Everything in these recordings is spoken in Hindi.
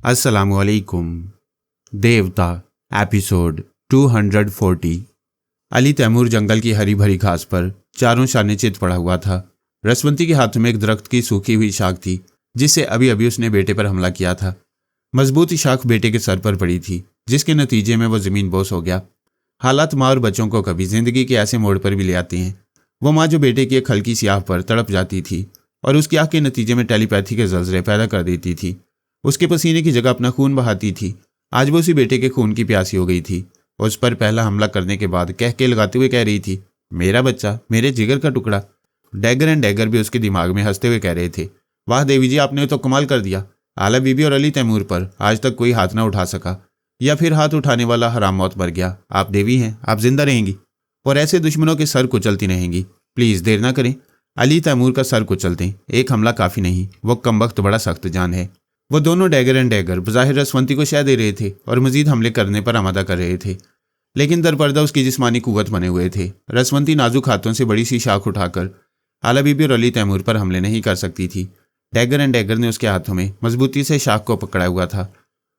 अस्सलामुअलैकुम। देवता एपिसोड 240। अली तैमूर जंगल की हरी भरी घास पर चारों शाने चित पड़ा हुआ था। रसवंती के हाथ में एक दरख्त की सूखी हुई शाख थी जिससे अभी अभी उसने बेटे पर हमला किया था। मजबूत शाख बेटे के सर पर पड़ी थी जिसके नतीजे में वो जमीन बोस हो गया। हालात माँ और बच्चों को कभी जिंदगी के ऐसे मोड़ पर भी ले आते हैं। वो माँ जो बेटे की एक हल्की सी आह पर तड़प जाती थी और उसकी आह के नतीजे में टेलीपैथी के जल्जले पैदा कर देती थी। उसके पसीने की जगह अपना खून बहाती थी। आज वो उसी बेटे के खून की प्यासी हो गई थी। उस पर पहला हमला करने के बाद कह के लगाते हुए कह रही थी, मेरा बच्चा, मेरे जिगर का टुकड़ा। डैगर एंड डैगर भी उसके दिमाग में हंसते हुए कह रहे थे, वाह देवी जी, आपने तो कमाल कर दिया। आला बीबी और अली तैमूर पर आज तक कोई हाथ ना उठा सका, या फिर हाथ उठाने वाला हराम मौत मर गया। आप देवी हैं, आप जिंदा रहेंगी और ऐसे दुश्मनों के सर कुचलती रहेंगी। प्लीज देर ना करें, अली तैमूर का सर कुचल दें। एक हमला काफी नहीं, वो कमबख्त बड़ा सख्त जान है। वो दोनों डैगर एंड डैगर बज़ाहिर रसवंती को शह दे रहे थे और मजीद हमले करने पर आमादा कर रहे थे, लेकिन दरपर्दा उसकी जिस्मानी कुव्वत बने हुए थे। रसवंती नाजुक हाथों से बड़ी सी शाख उठाकर आला बीबी और अली तैमूर पर हमले नहीं कर सकती थी। डैगर एंड डैगर ने उसके हाथों में मजबूती से शाख को पकड़ा हुआ था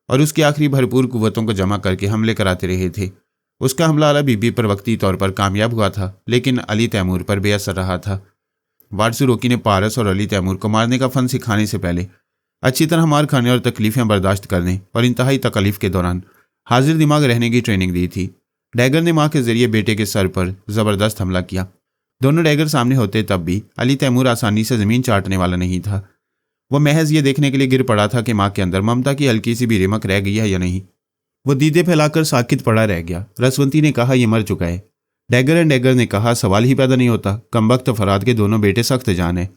और उसकी आखिरी भरपूर कुव्वतों को जमा करके हमले कराते रहे थे। उसका हमला आला बीबी पर वक्ती तौर पर कामयाब हुआ था, लेकिन अली तैमूर पर बेअसर रहा था। वारसू रोकी ने पारस और अली तैमूर को मारने का फन सिखाने से पहले अच्छी तरह मार खाने और तकलीफें बर्दाश्त करने और इंतहाई तकलीफ के दौरान हाजिर दिमाग रहने की ट्रेनिंग दी थी। डैगर ने मां के जरिए बेटे के सर पर जबरदस्त हमला किया। दोनों डैगर सामने होते तब भी अली तैमूर आसानी से जमीन चाटने वाला नहीं था। वह महज ये देखने के लिए गिर पड़ा था कि मां के अंदर ममता की हल्की सी भी रिमक रह गई है या नहीं। वो दीदे फैलाकर साकित पड़ा रह गया। रसवंती ने कहा, यह मर चुका है। डैगर एंड डैगर ने कहा, सवाल ही पैदा नहीं होता। कमबख्त फराद के दोनों बेटे सख्त जान है,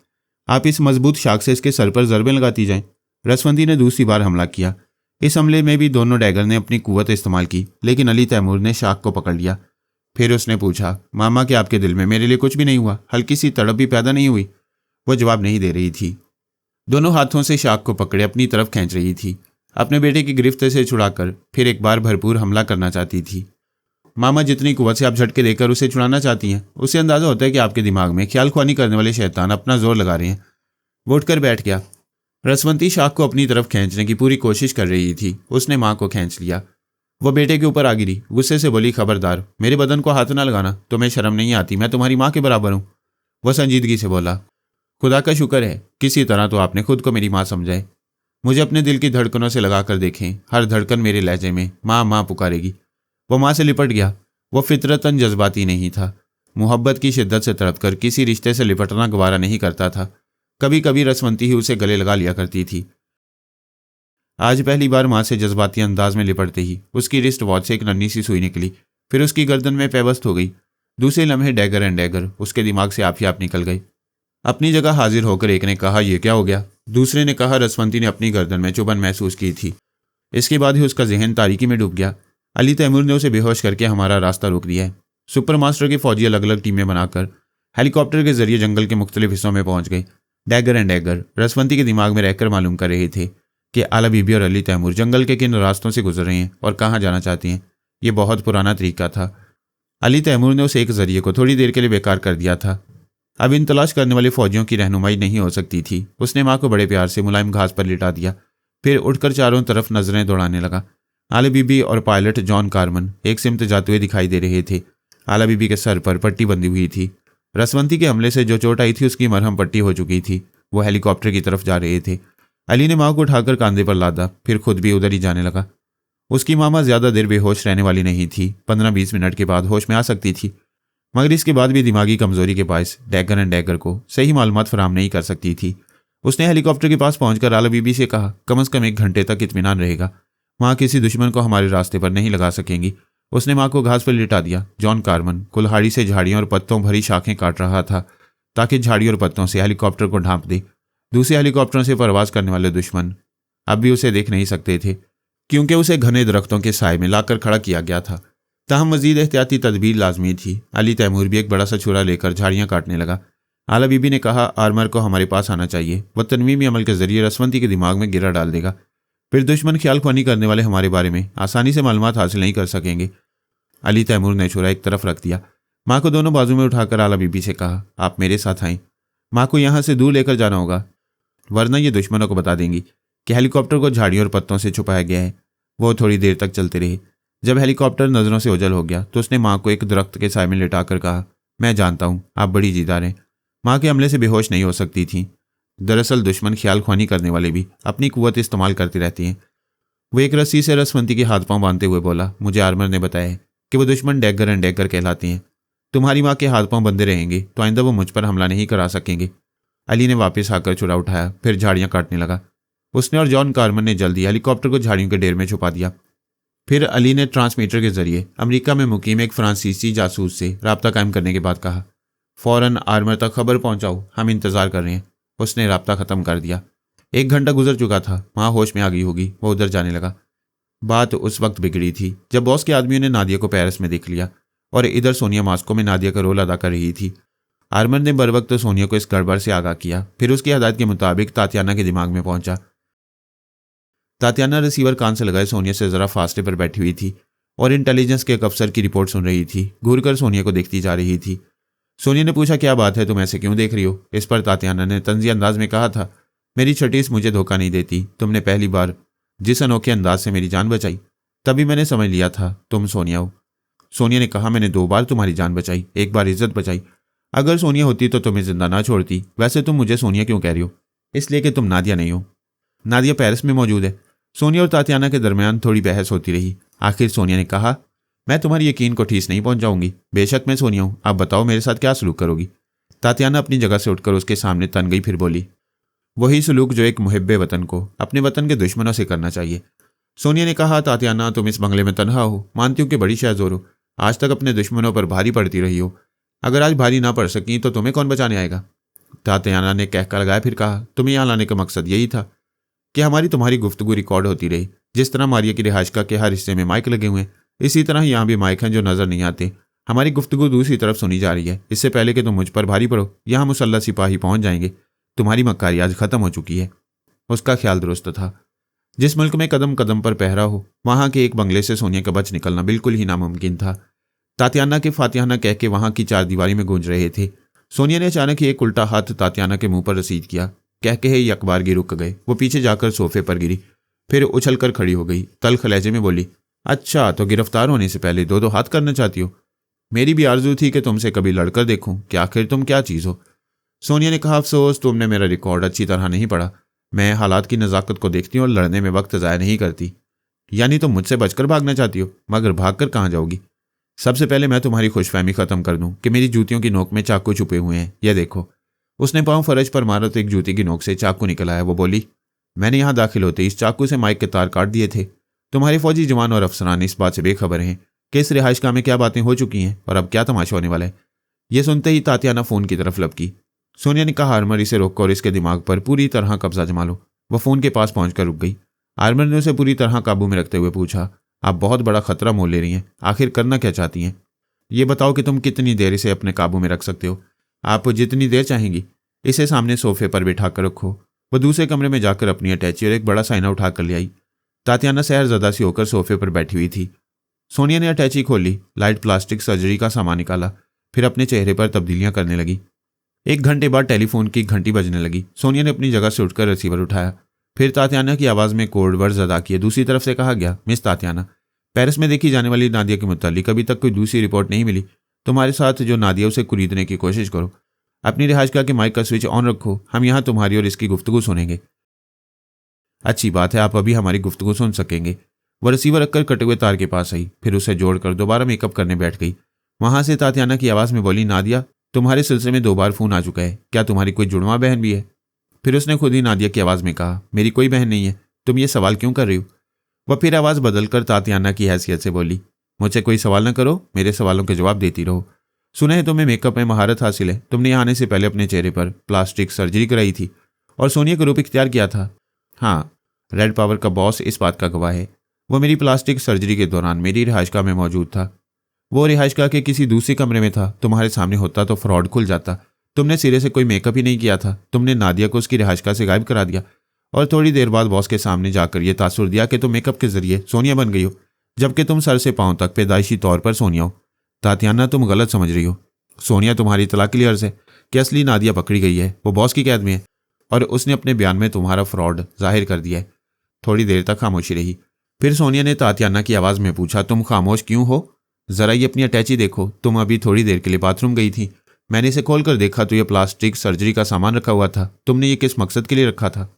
आप इस मजबूत शाख से इसके सर पर जरबें लगाती जाएं। रसवंती ने दूसरी बार हमला किया। इस हमले में भी दोनों डैगर ने अपनी कुव्वत इस्तेमाल की, लेकिन अली तैमूर ने शाख को पकड़ लिया। फिर उसने पूछा, मामा, क्या आपके दिल में मेरे लिए कुछ भी नहीं हुआ? हल्की सी तड़प भी पैदा नहीं हुई? वो जवाब नहीं दे रही थी। दोनों हाथों से शाख को पकड़े अपनी तरफ खींच रही थी, अपने बेटे की गिरफ्त से छुड़ाकर फिर एक बार भरपूर हमला करना चाहती थी। मामा, जितनी कुव्वत से आप झटके देकर उसे छुड़ाना चाहती हैं, उससे अंदाजा होता है कि आपके दिमाग में ख्याल ख्वानी करने वाले शैतान अपना जोर लगा रहे हैं। वो उठकर बैठ गया। रसवंती शाख को अपनी तरफ खींचने की पूरी कोशिश कर रही थी। उसने मां को खींच लिया। वो बेटे के ऊपर आ गिरी। गुस्से से बोली, खबरदार, मेरे बदन को हाथ ना लगाना। तुम्हें शर्म नहीं आती? मैं तुम्हारी मां के बराबर हूं। वह संजीदगी से बोला, खुदा का शुक्र है किसी तरह तो आपने खुद को मेरी मां समझाए। मुझे अपने दिल की धड़कनों से लगा कर देखें, हर धड़कन मेरे लहजे में माँ माँ पुकारेगी। वो माँ से लिपट गया। वो फितरतन जज्बाती नहीं था। मोहब्बत की शिद्दत से तड़प कर किसी रिश्ते से लिपटना गवारा नहीं करता था। कभी कभी रसवंती ही उसे गले लगा लिया करती थी। आज पहली बार माँ से जज्बाती अंदाज में लिपटते ही उसकी रिस्ट वॉच से एक नन्ही सी सुई निकली, फिर उसकी गर्दन में पेवस्त हो गई। दूसरे लम्हे डैगर एंड डैगर उसके दिमाग से आप ही आप निकल गए। अपनी जगह हाजिर होकर एक ने कहा, यह क्या हो गया? दूसरे ने कहा, रसवंती ने अपनी गर्दन में चुभन महसूस की थी। इसके बाद ही उसका जहन तारीकी में डूब गया। अली तैमूर ने उसे बेहोश करके हमारा रास्ता रोक दिया है। सुपर मास्टर के फौजी अलग अलग टीमें बनाकर हेलीकॉप्टर के जरिए जंगल के मुख्तलिफ हिस्सों में पहुंच गए। डैगर एंड डैगर रसवंती के दिमाग में रहकर मालूम कर रहे थे कि आला बीबी और अली तैमूर जंगल के किन रास्तों से गुजर रहे हैं और कहाँ जाना चाहते हैं। ये बहुत पुराना तरीका था। अली तैमूर ने उस एक जरिए को थोड़ी देर के लिए बेकार कर दिया था। अब इन तलाश करने वाले फौजियों की रहनुमाई नहीं हो सकती थी। उसने माँ को बड़े प्यार से मुलायम घास पर लिटा दिया, फिर उठकर चारों तरफ नजरें दौड़ाने लगा। आला बीबी और पायलट जॉन कारमन एक सिमत जाते हुए दिखाई दे रहे थे। आला बीबी के सर पर पट्टी बंधी हुई थी। रसवंती के हमले से जो चोट आई थी उसकी मरहम पट्टी हो चुकी थी। वो हेलीकॉप्टर की तरफ जा रहे थे। अली ने माँ को उठाकर कंधे पर लादा, फिर खुद भी उधर ही जाने लगा। उसकी मामा ज्यादा देर बेहोश रहने वाली नहीं थी। 15-20 मिनट के बाद होश में आ सकती थी, मगर इसके बाद भी दिमागी कमजोरी के बायस डैगर एंड डैगर को सही मालूमात फराहम नहीं कर सकती थी। उसने हेलीकॉप्टर के पास पहुंचकर आला बीबी से कहा, कम से कम 1 घंटे तक इत्मीनान रहेगा। वहां किसी दुश्मन को हमारे रास्ते पर नहीं लगा सकेंगी। उसने माँ को घास पर लिटा दिया। जॉन कारमन कुल्हाड़ी से झाड़ियों और पत्तों भरी शाखें काट रहा था ताकि झाड़ी और पत्तों से हेलीकॉप्टर को ढांप दे। दूसरे हेलीकॉप्टरों से परवाज करने वाले दुश्मन अब भी उसे देख नहीं सकते थे, क्योंकि उसे घने दरख्तों के साए में लाकर खड़ा किया गया था। ताहम मजीद एहतियाती तदबीर लाजमी थी। अली तैमूर भी एक बड़ा सा छुरा लेकर झाड़ियाँ काटने लगा। आला बीबी ने कहा, आर्मर को हमारे पास आना चाहिए। वह तनवीमी अमल के जरिए रसवंती के दिमाग में गिरा डाल देगा। फिर दुश्मन ख्याल ख्वानी करने वाले हमारे बारे में आसानी से मालूमात हासिल नहीं कर सकेंगे। अली तैमूर ने छुरा एक तरफ रख दिया। माँ को दोनों बाजू में उठाकर आला बीबी से कहा, आप मेरे साथ आएं। माँ को यहाँ से दूर लेकर जाना होगा, वरना ये दुश्मनों को बता देंगी। कि हेलीकॉप्टर को झाड़ियों और पत्तों से छुपाया गया है। वो थोड़ी देर तक चलते रहे। जब हेलीकॉप्टर नजरों से ओझल हो गया तो उसने माँ को एक दरख्त के साए में लिटाकर कहा, मैं जानता हूँ आप बड़ी जीदार हैं। माँ के हमले से बेहोश नहीं हो सकती थी। दरअसल दुश्मन ख्याल ख्वानी करने वाले भी अपनी कुव्वत इस्तेमाल करते रहते हैं। वो एक रस्सी से रसवंती के हाथ पांव बांधते हुए बोला, मुझे आर्मर ने बताया है कि वो दुश्मन डैगर एंड डैगर कहलाते हैं। तुम्हारी माँ के हाथ पांव बंधे रहेंगे तो आइंदा वो मुझ पर हमला नहीं करा सकेंगे। अली ने वापस आकर छुरा उठाया, फिर झाड़ियां काटने लगा। उसने और जॉन कार्मन ने जल्दी हेलीकॉप्टर को झाड़ियों के ढेर में छुपा दिया। फिर अली ने ट्रांसमीटर के जरिए अमेरिका में मुकीम एक फ्रांसीसी जासूस से राब्ता कायम करने के बाद कहा, फौरन आर्मर तक खबर पहुंचाओ, हम इंतजार कर रहे हैं। उसने राब्ता खत्म कर दिया। 1 घंटा गुजर चुका था। माँ होश में आ गई होगी। वो उधर जाने लगा। बात उस वक्त बिगड़ी थी जब बॉस के आदमियों ने नादिया को पेरिस में देख लिया और इधर सोनिया मास्को में नादिया का रोल अदा कर रही थी। आर्मर ने बर वक्त सोनिया को इस गड़बड़ से आगाह किया। फिर उसकी हदायत के मुताबिक तातियाना के दिमाग में पहुंचा। तातियाना रिसीवर कान से लगाए सोनिया से जरा फासले पर बैठी हुई थी और इंटेलिजेंस के एक अफसर की रिपोर्ट सुन रही थी। घूरकर सोनिया को देखती जा रही थी। सोनिया ने पूछा, क्या बात है, तुम ऐसे क्यों देख रही हो? इस पर तातियाना ने तंजी अंदाज में कहा था, मेरी छटीस मुझे धोखा नहीं देती। तुमने पहली बार जिस अनोखे अंदाज से मेरी जान बचाई, तभी मैंने समझ लिया था तुम सोनिया हो। सोनिया ने कहा, मैंने 2 बार तुम्हारी जान बचाई, 1 बार इज्जत बचाई। अगर सोनिया होती तो तुम्हें जिंदा ना छोड़ती। वैसे तुम मुझे सोनिया क्यों कह रही हो? इसलिए कि तुम नादिया नहीं हो। नादिया पेरिस में मौजूद है। सोनिया और तातियाना के दरमियान थोड़ी बहस होती रही। आखिर सोनिया ने कहा, मैं तुम्हारी यकीन को ठेस नहीं पहुंचाऊंगी। बेशक मैं सोनिया हूं, आप बताओ मेरे साथ क्या सलूक करोगी? तातियाना अपनी जगह से उठकर उसके सामने तन गई, फिर बोली, वही सलूक जो एक मुहिब्बे वतन को अपने वतन के दुश्मनों से करना चाहिए। सोनिया ने कहा, तातियाना तुम इस बंगले में तनहा हो, मानती हूँ कि बड़ी शहज़ोर हो, आज तक अपने दुश्मनों पर भारी पड़ती रही हो। अगर आज भारी ना पड़ सकी तो तुम्हें कौन बचाने आएगा? तातियाना ने कहकर लगाया, फिर कहा, तुम्हें यहाँ लाने का मकसद यही था कि हमारी तुम्हारी गुफ्तगू रिकॉर्ड होती रही। जिस तरह मारिया की रिहाइशगाह के हर हिस्से में माइक लगे हुए हैं, इसी तरह यहाँ भी माइक हैं जो नजर नहीं आते। हमारी गुफ्तगू दूसरी तरफ सुनी जा रही है। इससे पहले कि तुम मुझ पर भारी पड़ो, यहाँ मुसल्लह सिपाही पहुंच जाएंगे। तुम्हारी मक्कारी आज खत्म हो चुकी है। उसका ख्याल दुरुस्त था। जिस मुल्क में कदम कदम पर पहरा हो, वहां के एक बंगले से सोनिया का बच निकलना बिल्कुल ही नामुमकिन था। तातियाना के फातिहाना कह के वहां की चारदीवारी में गूंज रहे थे। सोनिया ने अचानक ही एक उल्टा हाथ तातियाना के मुंह पर रसीद किया। कह के ही यकबारगी रुक गए। वो पीछे जाकर सोफे पर गिरी, फिर उछलकर खड़ी हो गई। तल्ख लहजे में बोली, अच्छा तो गिरफ्तार होने से पहले 2-2 हाथ करना चाहती हो? मेरी भी आरजू थी कि तुमसे कभी लड़कर देखूं कि आखिर तुम क्या चीज़ हो। सोनिया ने कहा, अफसोस तुमने मेरा रिकॉर्ड अच्छी तरह नहीं पढ़ा। मैं हालात की नज़ाकत को देखती हूँ और लड़ने में वक्त ज़ाया नहीं करती। यानी तुम मुझसे बचकर भागना चाहती हो, मगर भागकर कहाँ जाओगी? सबसे पहले मैं तुम्हारी खुशफहमी खत्म कर दूं कि मेरी जूतियों की नोक में चाकू छुपे हुए हैं। यह देखो। उसने पांव फरज पर मारा तो एक जूती की नोक से चाकू निकल आया। वो बोली, मैंने यहाँ दाखिल होते इस चाकू से माइक के तार काट दिए थे। तुम्हारे फौजी जवान और अफसरान इस बात से बेखबर हैं कि इस रिहाइशगाह में क्या बातें हो चुकी हैं और अब क्या तमाशा होने वाला है। यह सुनते ही तातियाना फोन की तरफ लपकी। सोनिया ने कहा, आर्मर इसे रोक और इसके दिमाग पर पूरी तरह कब्जा जमा लो। वह फोन के पास पहुंचकर रुक गई। आर्मर ने उसे पूरी तरह काबू में रखते हुए पूछा, आप बहुत बड़ा खतरा मोल ले रही हैं, आखिर करना क्या चाहती हैं? ये बताओ कि तुम कितनी देर इसे अपने काबू में रख सकते हो। आप जितनी देर चाहेंगी। इसे सामने सोफे पर बिठा कर रखो। वह दूसरे कमरे में जाकर अपनी अटैची और एक बड़ा साइना उठा कर ले आई। तातियाना सहरज़दा सी होकर सोफे पर बैठी हुई थी। सोनिया ने अटैची खोली, लाइट प्लास्टिक सर्जरी का सामान निकाला, फिर अपने चेहरे पर तब्दीलियां करने लगी। 1 घंटे बाद टेलीफोन की घंटी बजने लगी। सोनिया ने अपनी जगह से उठकर रिसीवर उठाया, फिर तातियाना की आवाज़ में कोड वर्ड्स अदा किए। दूसरी तरफ से कहा गया, मिस तातियाना, पेरिस में देखी जाने वाली नादिया के मुतालिक अभी तक कोई दूसरी रिपोर्ट नहीं मिली। तुम्हारे साथ जो नादिया उसे खरीदने की कोशिश करो। अपनी रिहाइशगाह के माइक का स्विच ऑन रखो। हम यहाँ तुम्हारी और इसकी गुफ्तगू सुनेंगे। अच्छी बात है, आप अभी हमारी गुफ्तगू सुन सकेंगे। वह रिसीवर रखकर कटे हुए तार के पास आई, फिर उसे जोड़कर दोबारा मेकअप करने बैठ गई। वहां से तातियाना की आवाज़ में बोली, नादिया, तुम्हारे सिलसिले में 2 बार फोन आ चुका है। क्या तुम्हारी कोई जुड़वा बहन भी है? फिर उसने खुद ही नादिया की आवाज़ में कहा, मेरी कोई बहन नहीं है। तुम ये सवाल क्यों कर रही हो? वह फिर आवाज़ बदलकर तातियाना की हैसियत से बोली, मुझसे कोई सवाल न करो, मेरे सवालों के जवाब देती रहो। सुना है तुम्हें मेकअप में महारत हासिल है। तुमने यहाँ आने से पहले अपने चेहरे पर प्लास्टिक सर्जरी कराई थी और सोनिया का रूप इख्तियार किया था। हाँ, रेड पावर का बॉस इस बात का गवाह है। वो मेरी प्लास्टिक सर्जरी के दौरान मेरी रिहाइशगाह में मौजूद था। वो रिहाइशगाह के किसी दूसरे कमरे में था। तुम्हारे सामने होता तो फ्रॉड खुल जाता। तुमने सिरे से कोई मेकअप ही नहीं किया था। तुमने नादिया को उसकी रिहाइशगाह से गायब करा दिया और थोड़ी देर बाद बॉस के सामने जाकर यह तासुर दिया कि तुम मेकअप के जरिए सोनिया बन गई हो, जबकि तुम सर से पांव तक पैदाइशी तौर पर सोनिया हो। तातियाना, तुम गलत समझ रही हो। सोनिया तुम्हारी तलाक के लिए अर्ज है कि असली नादिया पकड़ी गई है, वो बॉस की कैद में है और उसने अपने बयान में तुम्हारा फ्रॉड जाहिर कर दिया है। थोड़ी देर तक खामोशी रही। फिर सोनिया ने तातियाना की आवाज़ में पूछा, तुम खामोश क्यों हो? ज़रा ये अपनी अटैची देखो, तुम अभी थोड़ी देर के लिए बाथरूम गई थी। मैंने इसे खोल कर देखा तो ये प्लास्टिक सर्जरी का सामान रखा हुआ था। तुमने ये किस मकसद के लिए रखा था?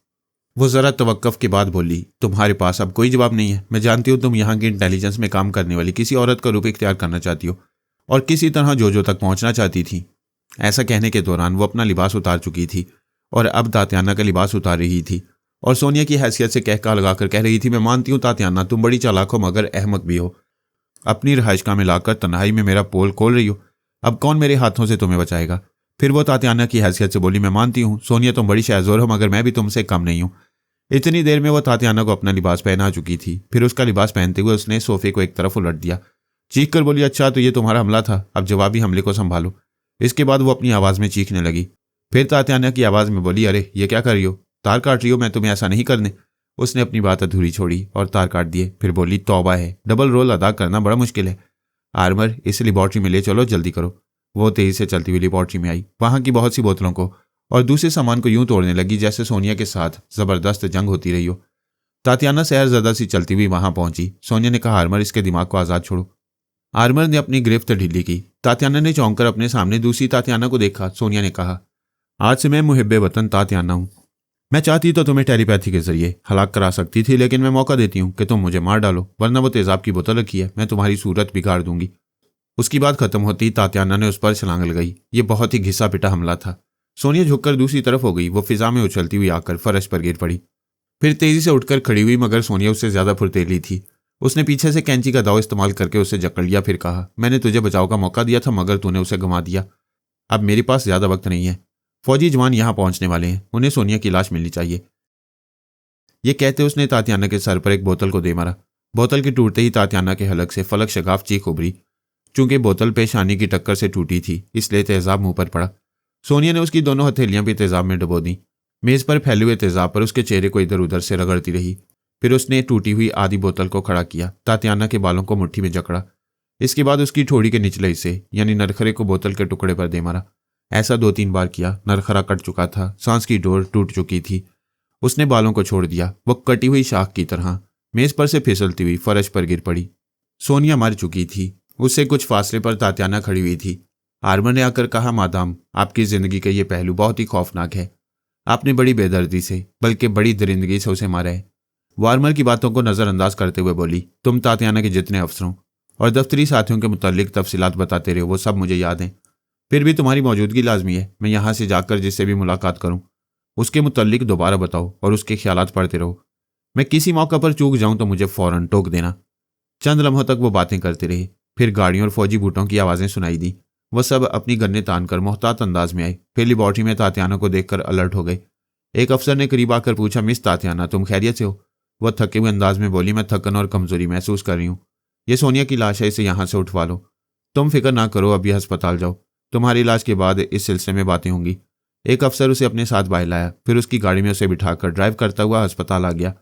वो ज़रा तवक्कुफ के बाद बोली, तुम्हारे पास अब कोई जवाब नहीं है। मैं जानती हूँ तुम यहाँ की इंटेलिजेंस में काम करने वाली किसी औरत का रूप इख्तियार करना चाहती हो और किसी तरह जोजो तक पहुँचना चाहती थी। ऐसा कहने के दौरान वो अपना लिबास उतार चुकी थी और अब तातियाना का लिबास उतार रही थी और सोनिया की हैसियत से कहका लगाकर कह रही थी, मैं मानती हूँ तातियाना, तुम बड़ी चालाक हो मगर अहमक भी हो। अपनी रहाइशगाह में लाकर तन्हाई में मेरा पोल खोल रही हो। अब कौन मेरे हाथों से तुम्हें बचाएगा? फिर वो तातियाना की हैसियत से बोली, मैं मानती हूँ सोनिया, तुम बड़ी शाहज़ोर हो मगर मैं भी तुमसे कम नहीं हूँ। इतनी देर में वो तातियाना को अपना लिबास पहना चुकी थी। फिर उसका लिबास पहनते हुए उसने सोफे को एक तरफ उलट दिया। चीख कर बोली, अच्छा तो ये तुम्हारा हमला था, अब जवाबी हमले को संभालो। इसके बाद वो अपनी आवाज़ में चीखने लगी। फिर तातियाना की आवाज़ में बोली, अरे ये क्या कर रही हो? तार काट रही हो? मैं तुम्हें ऐसा नहीं करने। उसने अपनी बात अधूरी छोड़ी और तार काट दिए। फिर बोली, तौबा है, डबल रोल अदा करना बड़ा मुश्किल है। आर्मर, इस लेबॉर्ट्री में ले चलो, जल्दी करो। वो तेजी से चलती हुई लेबॉर्ट्री में आई। वहाँ की बहुत सी बोतलों को और दूसरे सामान को यूं तोड़ने लगी जैसे सोनिया के साथ ज़बरदस्त जंग होती रही हो। तातियाना सहरज़दा सी चलती हुई वहाँ पहुंची। सोनिया ने कहा, आर्मर, इसके दिमाग को आज़ाद छोड़ो। आर्मर ने अपनी गिरफ्त ढीली की। तातियाना ने चौंक कर अपने सामने दूसरी तातियाना को देखा। सोनिया ने कहा, आज से मैं मुहिब्बे वतन तातियाना हूँ। मैं चाहती तो तुम्हें टेलीपैथी के जरिए हलाक करा सकती थी, लेकिन मैं मौका देती हूँ कि तुम मुझे मार डालो, वरना वो तेजाब की बोतल रखी है, मैं तुम्हारी सूरत बिगाड़ दूंगी। उसकी बात खत्म होती तातियाना ने उस पर छलांग लगाई। ये बहुत ही घिसा पिटा हमला था। सोनिया झुककर दूसरी तरफ हो गई। वो फिजा में उछलती हुई आकर फर्श पर गिर पड़ी। फिर तेजी से उठकर खड़ी हुई मगर सोनिया उससे ज्यादा फुर्तीली थी। उसने पीछे से कैंची का दाव इस्तेमाल करके उसे जकड़ लिया। फिर कहा, मैंने तुझे बचाव का मौका दिया था मगर तूने उसे गंवा दिया। अब मेरे पास ज्यादा वक्त नहीं है। फौजी जवान यहाँ पहुंचने वाले हैं, उन्हें सोनिया की लाश मिलनी चाहिए। ये कहते उसने तातियाना के सर पर एक बोतल को दे मारा। बोतल के टूटते ही तातियाना के हलक से फलक शगाफ चीख उभरी। चूंकि बोतल पेशानी की टक्कर से टूटी थी इसलिए तेजाब मुंह पर पड़ा। सोनिया ने उसकी दोनों हथेलियां भी तेजाब में डुबो दी। मेज पर फैले हुए तेजाब पर उसके चेहरे को इधर उधर से रगड़ती रही। फिर उसने टूटी हुई आधी बोतल को खड़ा किया, तातियाना के बालों को मुट्ठी में जकड़ा। इसके बाद उसकी ठोड़ी के निचले हिस्से यानी नरखरे को बोतल के टुकड़े पर दे मारा। ऐसा 2-3 बार किया। नरखरा कट चुका था, सांस की डोर टूट चुकी थी। उसने बालों को छोड़ दिया। वो कटी हुई शाख की तरह मेज पर से फिसलती हुई फर्श पर गिर पड़ी। सोनिया मर चुकी थी। उससे कुछ फासले पर तातियाना खड़ी हुई थी। आर्मर ने आकर कहा, मादाम, आपकी जिंदगी का ये पहलू बहुत ही खौफनाक है। आपने बड़ी बेदर्दी से बल्कि बड़ी दरिंदगी से उसे मारा है। वो आर्मर की बातों को नज़रअंदाज करते हुए बोली, तुम तातियाना के जितने अफसरों और दफ्तरी साथियों के मुतालिक तफसीलात बताते रहे वो सब मुझे याद हैं। फिर भी तुम्हारी मौजूदगी लाजमी है। मैं यहाँ से जाकर जिससे भी मुलाकात करूँ उसके मुतालिक दोबारा बताओ और उसके ख्यालात पढ़ते रहो। मैं किसी मौका पर चूक जाऊँ तो मुझे फ़ौरन टोक देना। चंद लम्हों तक वो बातें करते रहे। फिर गाड़ियों और फौजी बूटों की आवाज़ें सुनाई दी। वह सब अपनी गन्ने तान कर मोहतात अंदाज में आए। फिर लेबॉर्ट्री में तातियाना को देखकर अलर्ट हो गए। एक अफसर ने करीब आकर पूछा, मिस तातियाना, तुम खैरियत से हो? वह थके हुए अंदाज में बोली, मैं थकन और कमजोरी महसूस कर रही हूँ। ये सोनिया की लाश है, इसे यहाँ से उठवा लो। तुम फिक्र ना करो, अभी अस्पताल जाओ, तुम्हारी इलाज के बाद इस सिलसिले में बातें होंगी। एक अफसर उसे अपने साथ बाहर लाया। फिर उसकी गाड़ी में उसे बिठाकर ड्राइव करता हुआ अस्पताल आ गया।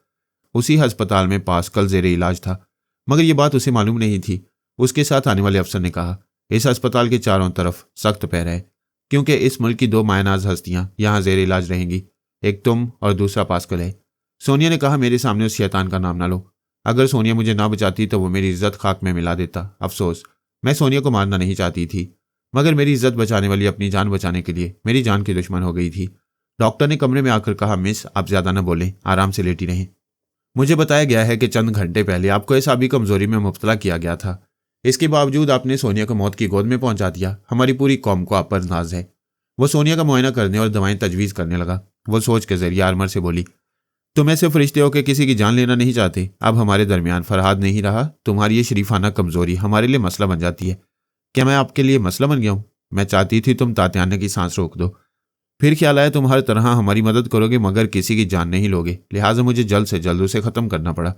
उसी अस्पताल में पास कल जेरे इलाज था, मगर ये बात उसे मालूम नहीं थी। उसके साथ आने वाले अफसर ने कहा, इस अस्पताल के चारों तरफ सख्त पैर है, क्योंकि इस मुल्क की 2 मायनाज हस्तियां यहाँ जेर इलाज रहेंगी, एक तुम और दूसरा पास्कल है। सोनिया ने कहा, मेरे सामने उस शैतान का नाम ना लो। अगर सोनिया मुझे ना बचाती तो वो मेरी इज्जत खाक में मिला देता। अफसोस, मैं सोनिया को मारना नहीं चाहती थी, मगर मेरी इज्जत बचाने वाली अपनी जान बचाने के लिए मेरी जान की दुश्मन हो गई थी। डॉक्टर ने कमरे में आकर कहा, मिस, आप ज्यादा न बोलें, आराम से लेटी रहें। मुझे बताया गया है कि चंद घंटे पहले आपको एसाबी कमजोरी में मुब्तला किया गया था। इसके बावजूद आपने सोनिया को मौत की गोद में पहुंचा दिया। हमारी पूरी कौम को आप पर नाज है। वो सोनिया का मुआयना करने और दवाएं तजवीज़ करने लगा। वो सोच के जरिए आर्मर से बोली, तुम ऐसे फरिश्ते हो कि किसी की जान लेना नहीं चाहते। अब हमारे दरमियान फरहाद नहीं रहा। तुम्हारी ये शरीफाना कमजोरी हमारे लिए मसला बन जाती है। क्या मैं आपके लिए मसला बन गया हूँ? मैं चाहती थी तुम तातियाना की सांस रोक दो। फिर ख्याल आया तुम हर तरह हमारी मदद करोगे मगर किसी की जान नहीं लोगे, लिहाजा मुझे जल्द से जल्द उसे ख़त्म करना पड़ा।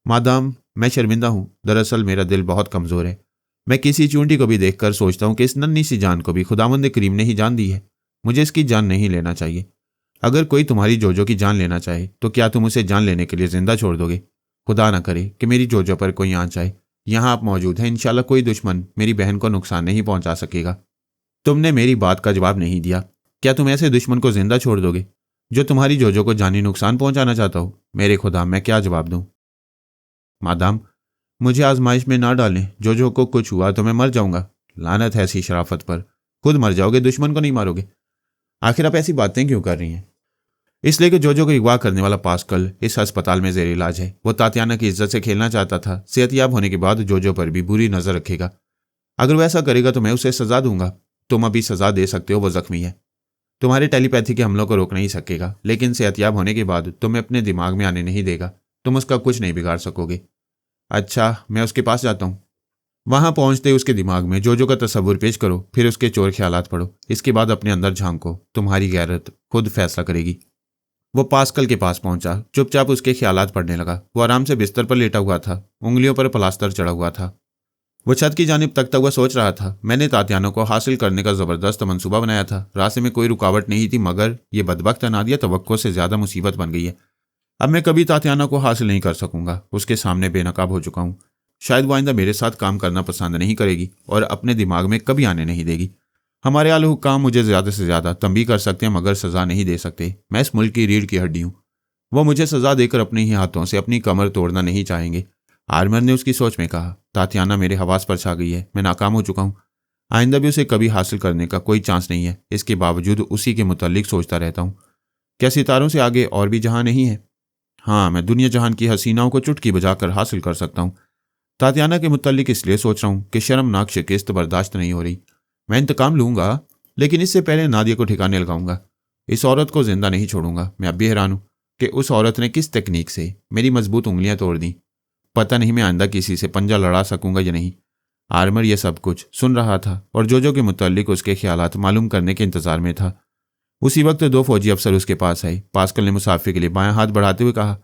मादाम, मैं शर्मिंदा हूँ। दरअसल मेरा दिल बहुत कमज़ोर है। मैं किसी चूंटी को भी देखकर सोचता हूँ कि इस नन्ही सी जान को भी खुदावंद करीम ने ही जान दी है। मुझे इसकी जान नहीं लेना चाहिए। अगर कोई तुम्हारी जोजो की जान लेना चाहे तो क्या तुम उसे जान लेने के लिए जिंदा छोड़ दोगे? खुदा ना करे कि मेरी जोजो पर कोई आँच आए। यहाँ आप मौजूद हैं, इंशाल्लाह कोई दुश्मन मेरी बहन को नुकसान नहीं पहुंचा सकेगा। तुमने मेरी बात का जवाब नहीं दिया। क्या तुम ऐसे दुश्मन को जिंदा छोड़ दोगे जो तुम्हारी जोजो को जानी नुकसान पहुंचाना चाहता हो? मेरे खुदा, मैं क्या जवाब दूं? मादाम, मुझे आजमाइश में ना डालें। जो को कुछ हुआ तो मैं मर जाऊंगा। लानत है ऐसी शराफत पर। खुद मर जाओगे, दुश्मन को नहीं मारोगे। आखिर आप ऐसी बातें क्यों कर रही हैं? इसलिए कि जो को अगवा करने वाला पास्कल इस अस्पताल में जेर इलाज है। वो तातियाना की इज्जत से खेलना चाहता था। सेहतयाब होने के बाद जो पर भी बुरी नजर रखेगा। अगर वो ऐसा करेगा तो मैं उसे सजा दूंगा। तुम अभी सजा दे सकते हो, वो जख्मी है। तुम्हारे टेलीपैथी के हमलों को रोक नहीं सकेगा, लेकिन सेहतयाब होने के बाद तुम्हें अपने दिमाग में आने नहीं देगा। तुम उसका कुछ नहीं बिगाड़ सकोगे। अच्छा, मैं उसके पास जाता हूं। वहां पहुंचते उसके दिमाग में जो का तस्वुर पेश करो, फिर उसके चोर ख्यालात पढ़ो। इसके बाद अपने अंदर झांको। तुम्हारी गैरत खुद फैसला करेगी। वो पास्कल के पास पहुंचा, चुपचाप उसके ख्यालात पढ़ने लगा। वो आराम से बिस्तर पर लेटा हुआ था, उंगलियों पर प्लास्टर चढ़ा हुआ था। वो छत की जानिब तकता हुआ सोच रहा था, मैंने तातियाना को हासिल करने का जबरदस्त मंसूबा बनाया था। रास्ते में कोई रुकावट नहीं थी, मगर ये बदबख्त नादिया तवक्को से ज्यादा मुसीबत बन गई है। अब मैं कभी तातियाना को हासिल नहीं कर सकूंगा। उसके सामने बेनकाब हो चुका हूं। शायद वो आइंदा मेरे साथ काम करना पसंद नहीं करेगी और अपने दिमाग में कभी आने नहीं देगी। हमारे आला हुक्काम मुझे ज्यादा से ज्यादा तंबीह कर सकते हैं, मगर सजा नहीं दे सकते। मैं इस मुल्क की रीढ़ की हड्डी हूं। वो मुझे सजा देकर अपने ही हाथों से अपनी कमर तोड़ना नहीं चाहेंगे। आर्मर ने उसकी सोच में कहा, तातियाना मेरे हवास पर छा गई है। मैं नाकाम हो चुका हूं। आइंदा भी उसे कभी हासिल करने का कोई चांस नहीं है। इसके बावजूद उसी के मुतालिक सोचता रहता हूं। क्या सितारों से आगे और भी जहां नहीं है? हाँ, मैं दुनिया जहान की हसीनाओं को चुटकी बजाकर हासिल कर सकता हूँ। तातियाना के मुतालिक इसलिए सोच रहा हूँ कि शर्मनाक शिकस्त बर्दाश्त नहीं हो रही। मैं इंतकाम लूंगा, लेकिन इससे पहले नादिया को ठिकाने लगाऊंगा। इस औरत को जिंदा नहीं छोड़ूंगा। मैं अब भी हैरान हूँ कि उस औरत ने किस तकनीक से मेरी मजबूत उंगलियां तोड़ दी। पता नहीं मैं आइंदा किसी से पंजा लड़ा सकूंगा या नहीं। आर्मर यह सब कुछ सुन रहा था और जो के मुतालिक उसके ख्यालात मालूम करने के इंतजार में था। उसी वक्त 2 फौजी अफसर उसके पास आए। पास्कल ने मुसाफिर के लिए बायां हाथ बढ़ाते हुए कहा,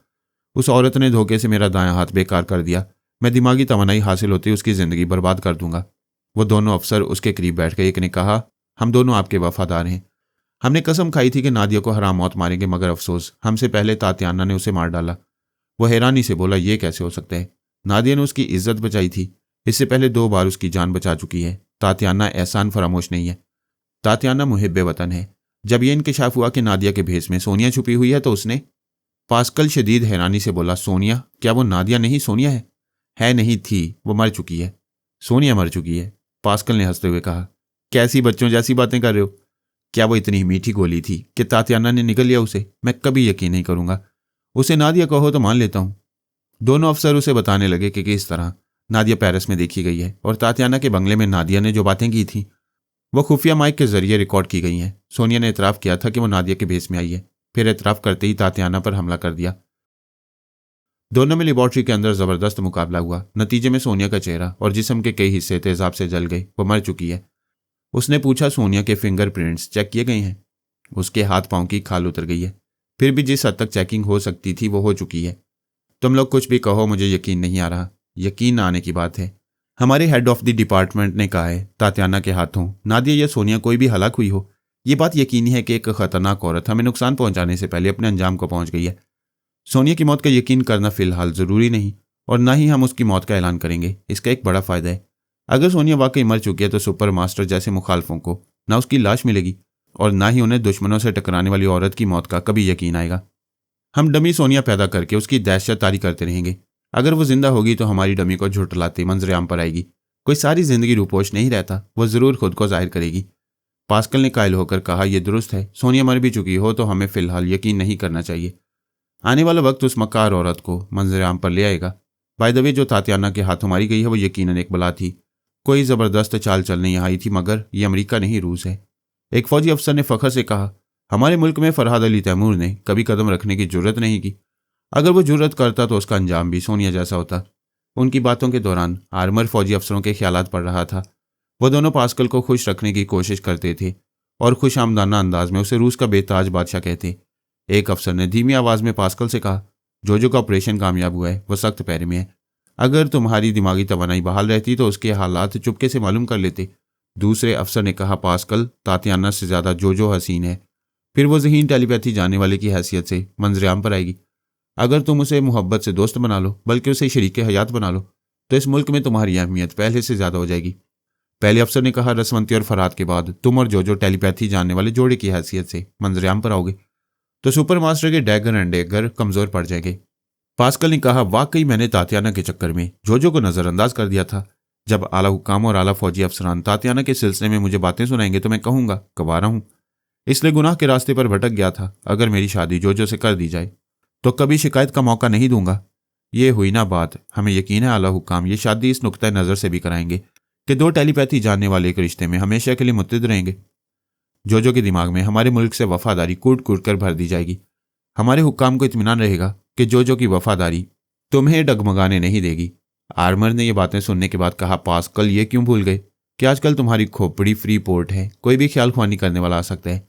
उस औरत ने धोखे से मेरा दायां हाथ बेकार कर दिया। मैं दिमागी तवानाई हासिल होती उसकी जिंदगी बर्बाद कर दूंगा। वो दोनों अफसर उसके करीब बैठ गए। एक ने कहा, हम दोनों आपके वफादार हैं। हमने कसम खाई थी कि नादिया को हराम मौत मारेंगे, मगर अफसोस हमसे पहले तातियाना ने उसे मार डाला। वो हैरानी से बोला, यह कैसे हो सकता है? नादिया ने उसकी इज्जत बचाई थी। इससे पहले 2 बार उसकी जान बचा चुकी है। तातियाना एहसान फरामोश नहीं है। तातियाना मुहिब्बे वतन है। जब यह इंकिशाफ हुआ कि नादिया के भेस में सोनिया छुपी हुई है तो उसने। पास्कल शदीद हैरानी से बोला, सोनिया? क्या वो नादिया नहीं सोनिया है? है नहीं थी, वो मर चुकी है। सोनिया मर चुकी है, पास्कल ने हंसते हुए कहा। कैसी बच्चों जैसी बातें कर रहे हो? क्या वो इतनी मीठी गोली थी कि तातियाना ने निकल लिया उसे? मैं कभी यकीन नहीं करूंगा। उसे नादिया कहो तो मान लेता हूं। दोनों अफसर उसे बताने लगे कि किस तरह नादिया पेरिस में देखी गई है और तातियाना के बंगले में नादिया ने जो बातें की थी वो खुफिया माइक के जरिए रिकॉर्ड की गई हैं। सोनिया ने इतराफ किया था कि वो नादिया के भेस में आई है, फिर इतराफ करते ही तातियाना पर हमला कर दिया। दोनों में लेबॉर्ट्री के अंदर जबरदस्त मुकाबला हुआ। नतीजे में सोनिया का चेहरा और जिस्म के कई हिस्से तेजाब से जल गए। वो मर चुकी है। उसने पूछा, सोनिया के फिंगरप्रिंट्स चेक किए गए हैं? उसके हाथ पांव की खाल उतर गई है। फिर भी जिस हद तक चेकिंग हो सकती थी वो हो चुकी है। तुम लोग कुछ भी कहो, मुझे यकीन नहीं आ रहा। यकीन आने की बात है। हमारे हेड ऑफ द डिपार्टमेंट ने कहा है तातियाना के हाथों नादिया या सोनिया कोई भी हलाक हुई हो। ये बात यकीनी है कि एक खतरनाक औरत हमें नुकसान पहुंचाने से पहले अपने अंजाम को पहुंच गई है। सोनिया की मौत का यकीन करना फिलहाल जरूरी नहीं और ना ही हम उसकी मौत का ऐलान करेंगे। इसका एक बड़ा फायदा है, अगर सोनिया वाकई मर चुकी है तो सुपर मास्टर जैसे मुखालफों को ना उसकी लाश मिलेगी और ना ही उन्हें दुश्मनों से टकराने वाली औरत की मौत का कभी यकीन आएगा। हम डमी सोनिया पैदा करके उसकी दहशत तारी करते रहेंगे। अगर वो जिंदा होगी तो हमारी डमी को झुठलाते मंजर आम पर आएगी। कोई सारी जिंदगी रूपोश नहीं रहता, वो जरूर खुद को जाहिर करेगी। पास्कल ने कायल होकर कहा, यह दुरुस्त है। सोनिया मर भी चुकी हो तो हमें फिलहाल यकीन नहीं करना चाहिए। आने वाला वक्त उस मक्कार औरत को मंजर आम पर ले आएगा। बाय द वे, जो तातियाना के हाथों मारी गई है वो यकीनन एक बला थी। कोई जबरदस्त चाल चलने यहाँ आई थी, मगर ये अमेरिका नहीं रूस है। एक फौजी अफसर ने फखर से कहा, हमारे मुल्क में फरहाद अली तैमूर ने कभी कदम रखने की जुर्रत नहीं की। अगर वो जुर्रत करता तो उसका अंजाम भी सोनिया जैसा होता। उनकी बातों के दौरान आर्मर फौजी अफसरों के ख्यालात पढ़ रहा था। वो दोनों पास्कल को खुश रखने की कोशिश करते थे और खुश आमदाना अंदाज में उसे रूस का बेताज बादशाह कहते। एक अफसर ने धीमी आवाज में पास्कल से कहा, जो का ऑपरेशन कामयाब हुआ है वो सख्त पैरे में है। अगर तुम्हारी दिमागी तवानाई बहाल रहती तो उसके हालात चुपके से मालूम कर लेते। दूसरे अफसर ने कहा, पास्कल, तातियाना से ज्यादा जो हसीन है। फिर वो ज़हीन टेलीपैथी जानने वाले की हैसियत से मंजरेआम पर आएगी। अगर तुम उसे मोहब्बत से दोस्त बना लो, बल्कि उसे शरीक हयात बना लो, तो इस मुल्क में तुम्हारी अहमियत पहले से ज्यादा हो जाएगी। पहले अफसर ने कहा, रसवंती और फरहाद के बाद तुम और जो टेलीपैथी जानने वाले जोड़े की हैसियत से मंजरेआम पर आओगे तो सुपर मास्टर के डैगर एंड डेगर कमजोर पड़ जाएंगे। पास्कल ने कहा, वाकई मैंने तातियाना के चक्कर में जोजो को नजरअंदाज कर दिया था। जब आला हुकाम और आला फौजी अफसरान तातियाना के सिलसिले में मुझे बातें सुनाएंगे तो मैं कहूंगा गवारा हूं, इसलिए गुनाह के रास्ते पर भटक गया था। अगर मेरी शादी जोजो से कर दी जाए तो कभी शिकायत का मौका नहीं दूंगा। ये हुई ना बात। हमें यकीन है आला हुकाम ये शादी इस नुक्ता नज़र से भी कराएंगे कि दो टेलीपैथी जानने वाले एक रिश्ते में हमेशा के लिए मुत्तहिद रहेंगे। जोजो के दिमाग में हमारे मुल्क से वफादारी कूट कूट कर भर दी जाएगी। हमारे हुक्काम को इत्मीनान रहेगा कि जोजो की वफादारी तुम्हें डगमगाने नहीं देगी। आर्मर ने ये बातें सुनने के बाद कहा, पास्कल ये क्यों भूल गए कि आजकल तुम्हारी खोपड़ी फ्री पोर्ट है, कोई भी ख्याल ख्वानी करने वाला आ सकता है।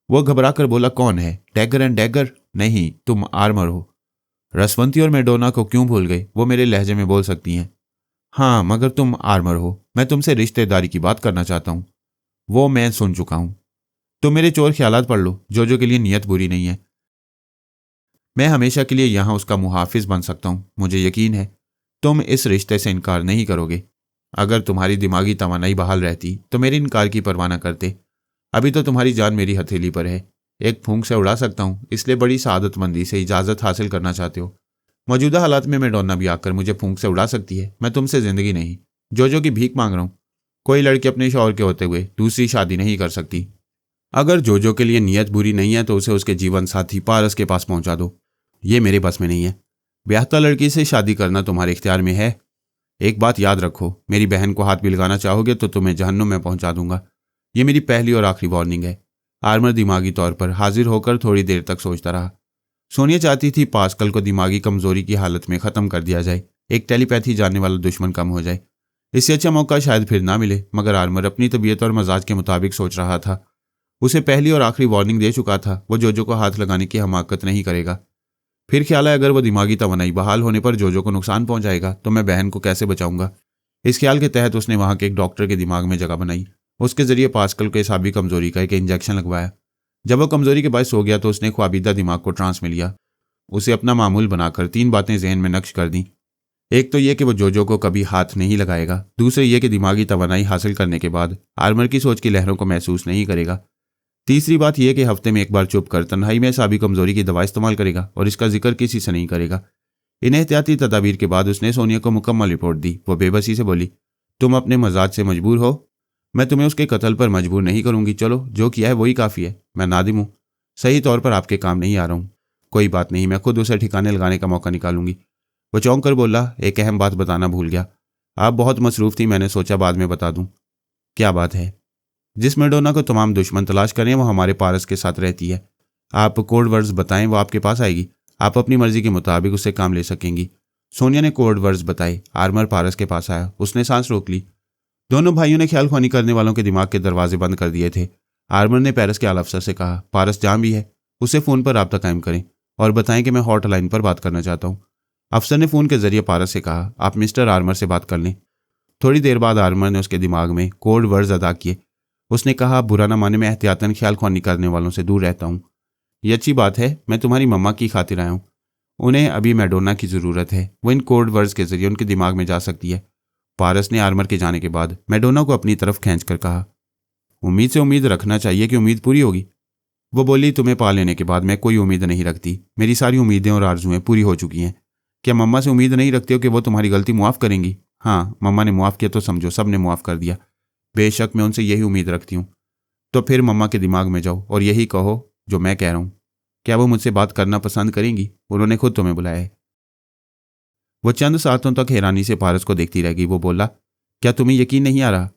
वो घबरा कर बोला, कौन है? Dagger and dagger? नहीं, तुम आर्मर हो। रसवंती और मेडोना को क्यों भूल गए? वो मेरे लहजे में बोल सकती हैं। हाँ, मगर तुम आर्मर हो। मैं तुमसे रिश्तेदारी की बात करना चाहता हूं। वो मैं सुन चुका हूं। तुम मेरे चोर ख्यालात पढ़ लो। जोजो के लिए नीयत बुरी नहीं है। मैं हमेशा के लिए यहां उसका मुहाफिज बन सकता हूं। मुझे यकीन है तुम इस रिश्ते से इनकार नहीं करोगे। अगर तुम्हारी दिमागी तवानाई बहाल रहती तो मेरे इनकार की परवाह न करते। अभी तो तुम्हारी जान मेरी हथेली पर है, एक फूंक से उड़ा सकता हूं, इसलिए बड़ी सादतमंदी से इजाजत हासिल करना चाहते हो। मौजूदा हालात में मेडोना भी आकर मुझे फूंक से उड़ा सकती है। मैं तुमसे जिंदगी नहीं, जोजो की भीख मांग रहा हूं। कोई लड़की अपने शौहर के होते हुए दूसरी शादी नहीं कर सकती। अगर जोजो के लिए नीयत बुरी नहीं है तो उसे उसके जीवन साथी पारस के पास पहुंचा दो। ये मेरे बस में नहीं है। ब्याहता लड़की से शादी करना तुम्हारे इख्तियार में है। एक बात याद रखो, मेरी बहन को हाथ भी लगाना चाहोगे तो तुम्हें जहन्नुम में पहुंचा दूंगा। ये मेरी पहली और आखिरी वार्निंग है। आर्मर दिमागी तौर पर हाजिर होकर थोड़ी देर तक सोचता रहा। सोनिया चाहती थी पास्कल को दिमागी कमजोरी की हालत में ख़त्म कर दिया जाए, एक टेलीपैथी जानने वाला दुश्मन कम हो जाए। इससे अच्छा मौका शायद फिर ना मिले, मगर आर्मर अपनी तबीयत और मजाज के मुताबिक सोच रहा था। उसे पहली और आखिरी वार्निंग दे चुका था, वो जोजो को हाथ लगाने की हमाकत नहीं करेगा। फिर ख्याल है अगर वो दिमागी तवानाई बहाल होने पर जोजो को नुकसान पहुंचाएगा तो मैं बहन को कैसे बचाऊंगा। इस ख्याल के तहत उसने वहां के एक डॉक्टर के दिमाग में जगह बनाई। उसके जरिए पास्कल को हिसाबी कमजोरी का एक इंजेक्शन लगवाया। जब वो कमजोरी के बायस हो गया तो उसने ख्वाबीदा दिमाग को ट्रांस में लिया। उसे अपना मामूल बनाकर 3 बातें जहन में नक्श कर दी। एक तो यह कि वो जोजो को कभी हाथ नहीं लगाएगा। दूसरे यह कि दिमागी तवानाई हासिल करने के बाद आर्मर की सोच की लहरों को महसूस नहीं करेगा। तीसरी बात यह कि हफ्ते में एक बार चुप कर तन्हाई में हिसाबी कमजोरी की दवा इस्तेमाल करेगा और इसका जिक्र किसी से नहीं करेगा। इन एहतियाती तदाबीर के बाद उसने सोनिया को मुकम्मल रिपोर्ट दी। वो बेबसी से बोली, तुम अपने मजाज से मजबूर हो, मैं तुम्हें उसके कत्ल पर मजबूर नहीं करूंगी। चलो, जो किया है वही काफ़ी है। मैं नादिम हूँ, सही तौर पर आपके काम नहीं आ रहा हूँ। कोई बात नहीं, मैं खुद उसे ठिकाने लगाने का मौका निकालूंगी। वो चौंक कर बोला, एक अहम बात बताना भूल गया। आप बहुत मसरूफ़ थी, मैंने सोचा बाद में बता दूं। क्या बात है? जिस मेडोना को तमाम दुश्मन तलाश करें वो हमारे पारस के साथ रहती है। आप कोड वर्ड्स बताएं, वो आपके पास आएगी। आप अपनी मर्जी के मुताबिक उससे काम ले सकेंगी। सोनिया ने कोड वर्ड्स बताए। आर्मर पारस के पास आया। उसने सांस रोक ली। दोनों भाइयों ने ख्याल ख्वानी करने वालों के दिमाग के दरवाजे बंद कर दिए थे। आर्मर ने पेरिस के आला अफसर से कहा, पारस जहाँ भी है उससे फ़ोन पर राब्ता कायम करें और बताएं कि मैं हॉटलाइन पर बात करना चाहता हूँ। अफसर ने फ़ोन के जरिए पारस से कहा, आप मिस्टर आर्मर से बात कर लें। थोड़ी देर बाद आर्मर ने उसके दिमाग में कोड वर्ड्स अदा किए। उसने कहा, बुरा न माने, मैं एहतियातन ख्याल ख्वानी करने वालों से दूर रहता हूँ। ये अच्छी बात है। मैं तुम्हारी मम्मा की खातिर आया हूँ। उन्हें अभी मेडोना की ज़रूरत है। वो इन कोड वर्ड्स के जरिए उनके दिमाग में जा सकती है। पारस ने आर्मर के जाने के बाद मेडोना को अपनी तरफ खींच कर कहा, उम्मीद से उम्मीद रखना चाहिए कि उम्मीद पूरी होगी। वो बोली, तुम्हें पा लेने के बाद मैं कोई उम्मीद नहीं रखती। मेरी सारी उम्मीदें और आरजुएं पूरी हो चुकी हैं। क्या मम्मा से उम्मीद नहीं रखते हो कि वो तुम्हारी गलती मुआफ़ करेंगी? हाँ, मम्मा ने मुआफ़ किया तो समझो सब ने मुआफ़ कर दिया। बेशक मैं उनसे यही उम्मीद रखती हूँ। तो फिर मम्मा के दिमाग में जाओ और यही कहो जो मैं कह रहा हूँ। क्या वो मुझसे बात करना पसंद करेंगी? उन्होंने खुद तुम्हें बुलाया है। वो चंद सातों तक हैरानी से पारस को देखती रह गई। वो बोला, क्या तुम्हें यकीन नहीं आ रहा?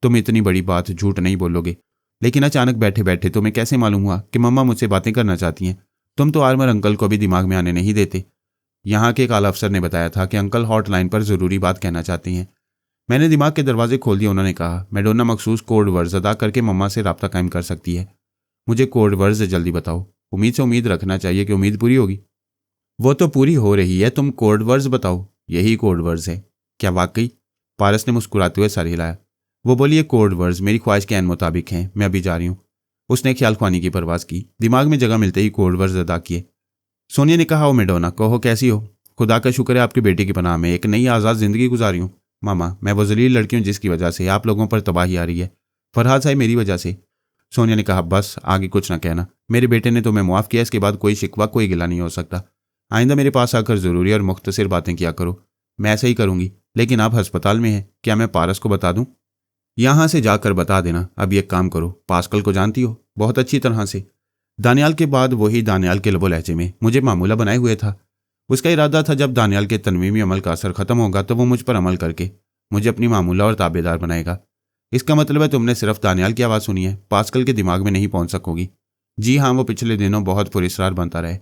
तुम इतनी बड़ी बात झूठ नहीं बोलोगे, लेकिन अचानक बैठे बैठे तुम्हें कैसे मालूम हुआ कि मम्मा मुझसे बातें करना चाहती हैं? तुम तो आर्मर अंकल को भी दिमाग में आने नहीं देते। यहाँ के एक आला अफसर ने बताया था कि अंकल हॉटलाइन पर ज़रूरी बात कहना चाहते हैं। मैंने दिमाग के दरवाजे खोल दिए। उन्होंने कहा, मेडोना मखसूस कोड वर्ड्स अदा करके मम्मा से राब्ता कायम कर सकती है। मुझे कोड वर्ड्स जल्दी बताओ। उम्मीद से उम्मीद रखना चाहिए कि उम्मीद पूरी होगी। वो तो पूरी हो रही है, तुम कोड वर्ड्स बताओ। यही कोड वर्ड्स है। क्या वाकई? पारस ने मुस्कुराते हुए सर हिलाया। वो बोली, ये कोड वर्ड्स मेरी ख्वाहिश के ऐन मुताबिक हैं। मैं अभी जा रही हूँ। उसने ख्याल ख्वानी की परवाज़ की। दिमाग में जगह मिलते ही कोड वर्ड्स अदा किए। सोनिया ने कहा, ओ मेडोना, कहो कैसी हो? खुदा का शुक्र है आपकी बेटी की पनाह में एक नई आज़ाद ज़िंदगी गुजारी हूँ। मामा, मैं वो जलील लड़की हूँ जिसकी वजह से आप लोगों पर तबाही आ रही है। फरहाद साहब मेरी वजह से। सोनिया ने कहा, बस आगे कुछ ना कहना। मेरे बेटे ने तुम्हें मुआफ़ किया, इसके बाद कोई शिकवा कोई गिला नहीं हो सकता। आइंदा मेरे पास आकर ज़रूरी और मुख्तसर बातें किया करो। मैं ऐसा ही करूँगी, लेकिन आप अस्पताल में हैं, क्या मैं पारस को बता दूँ? यहाँ से जाकर बता देना। अब एक काम करो, पास्कल को जानती हो? बहुत अच्छी तरह से। दानियाल के बाद वही दानियाल के लबो लहजे में मुझे मामूला बनाए हुए था। उसका इरादा था जब दानियाल के तनवीमी अमल का असर खत्म होगा तो वो मुझ पर अमल करके मुझे अपनी मामूला और ताबेदार बनाएगा। इसका मतलब है तुमने सिर्फ दानियाल की आवाज़ सुनी है, पास्कल के दिमाग में नहीं पहुंच सकोगी। जी हाँ, वो पिछले दिनों बहुत पुरस्कार बनता रहे।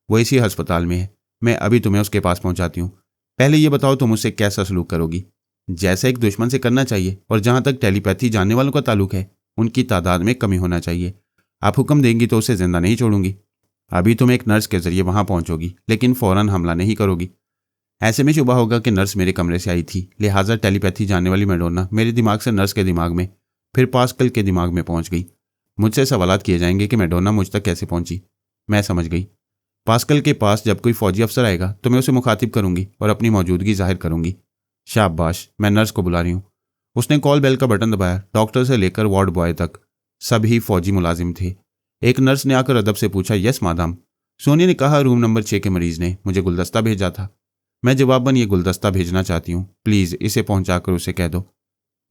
वो इसी अस्पताल में है। मैं अभी तुम्हें उसके पास पहुंचाती हूँ। पहले ये बताओ तुम उससे कैसा सलूक करोगी? जैसा एक दुश्मन से करना चाहिए, और जहां तक टेलीपैथी जानने वालों का ताल्लुक है उनकी तादाद में कमी होना चाहिए। आप हुक्म देंगी तो उसे जिंदा नहीं छोड़ूंगी। अभी तुम एक नर्स के जरिए वहां पहुंचोगी, लेकिन फौरन हमला नहीं करोगी। ऐसे में शुबा होगा कि नर्स मेरे कमरे से आई थी, लिहाजा टेलीपैथी जानने वाली मैडोना मेरे दिमाग से नर्स के दिमाग में, फिर पास्कल के दिमाग में पहुंच गई। मुझसे सवालात किए जाएंगे कि मैडोना मुझ तक कैसे पहुंची। मैं समझ गई। पास्कल के पास जब कोई फौजी अफसर आएगा तो मैं उसे मुखातिब करूंगी और अपनी मौजूदगी जाहिर करूंगी। शाबाश, मैं नर्स को बुला रही हूँ। उसने कॉल बेल का बटन दबाया। डॉक्टर से लेकर वार्ड बॉय तक सभी फौजी मुलाजिम थे। एक नर्स ने आकर अदब से पूछा, यस मादाम। सोनिया ने कहा, रूम नंबर 6 के मरीज ने मुझे गुलदस्ता भेजा था। मैं जवाबन ये गुलदस्ता भेजना चाहती हूँ, प्लीज़ इसे पहुंचाकर उसे कह दो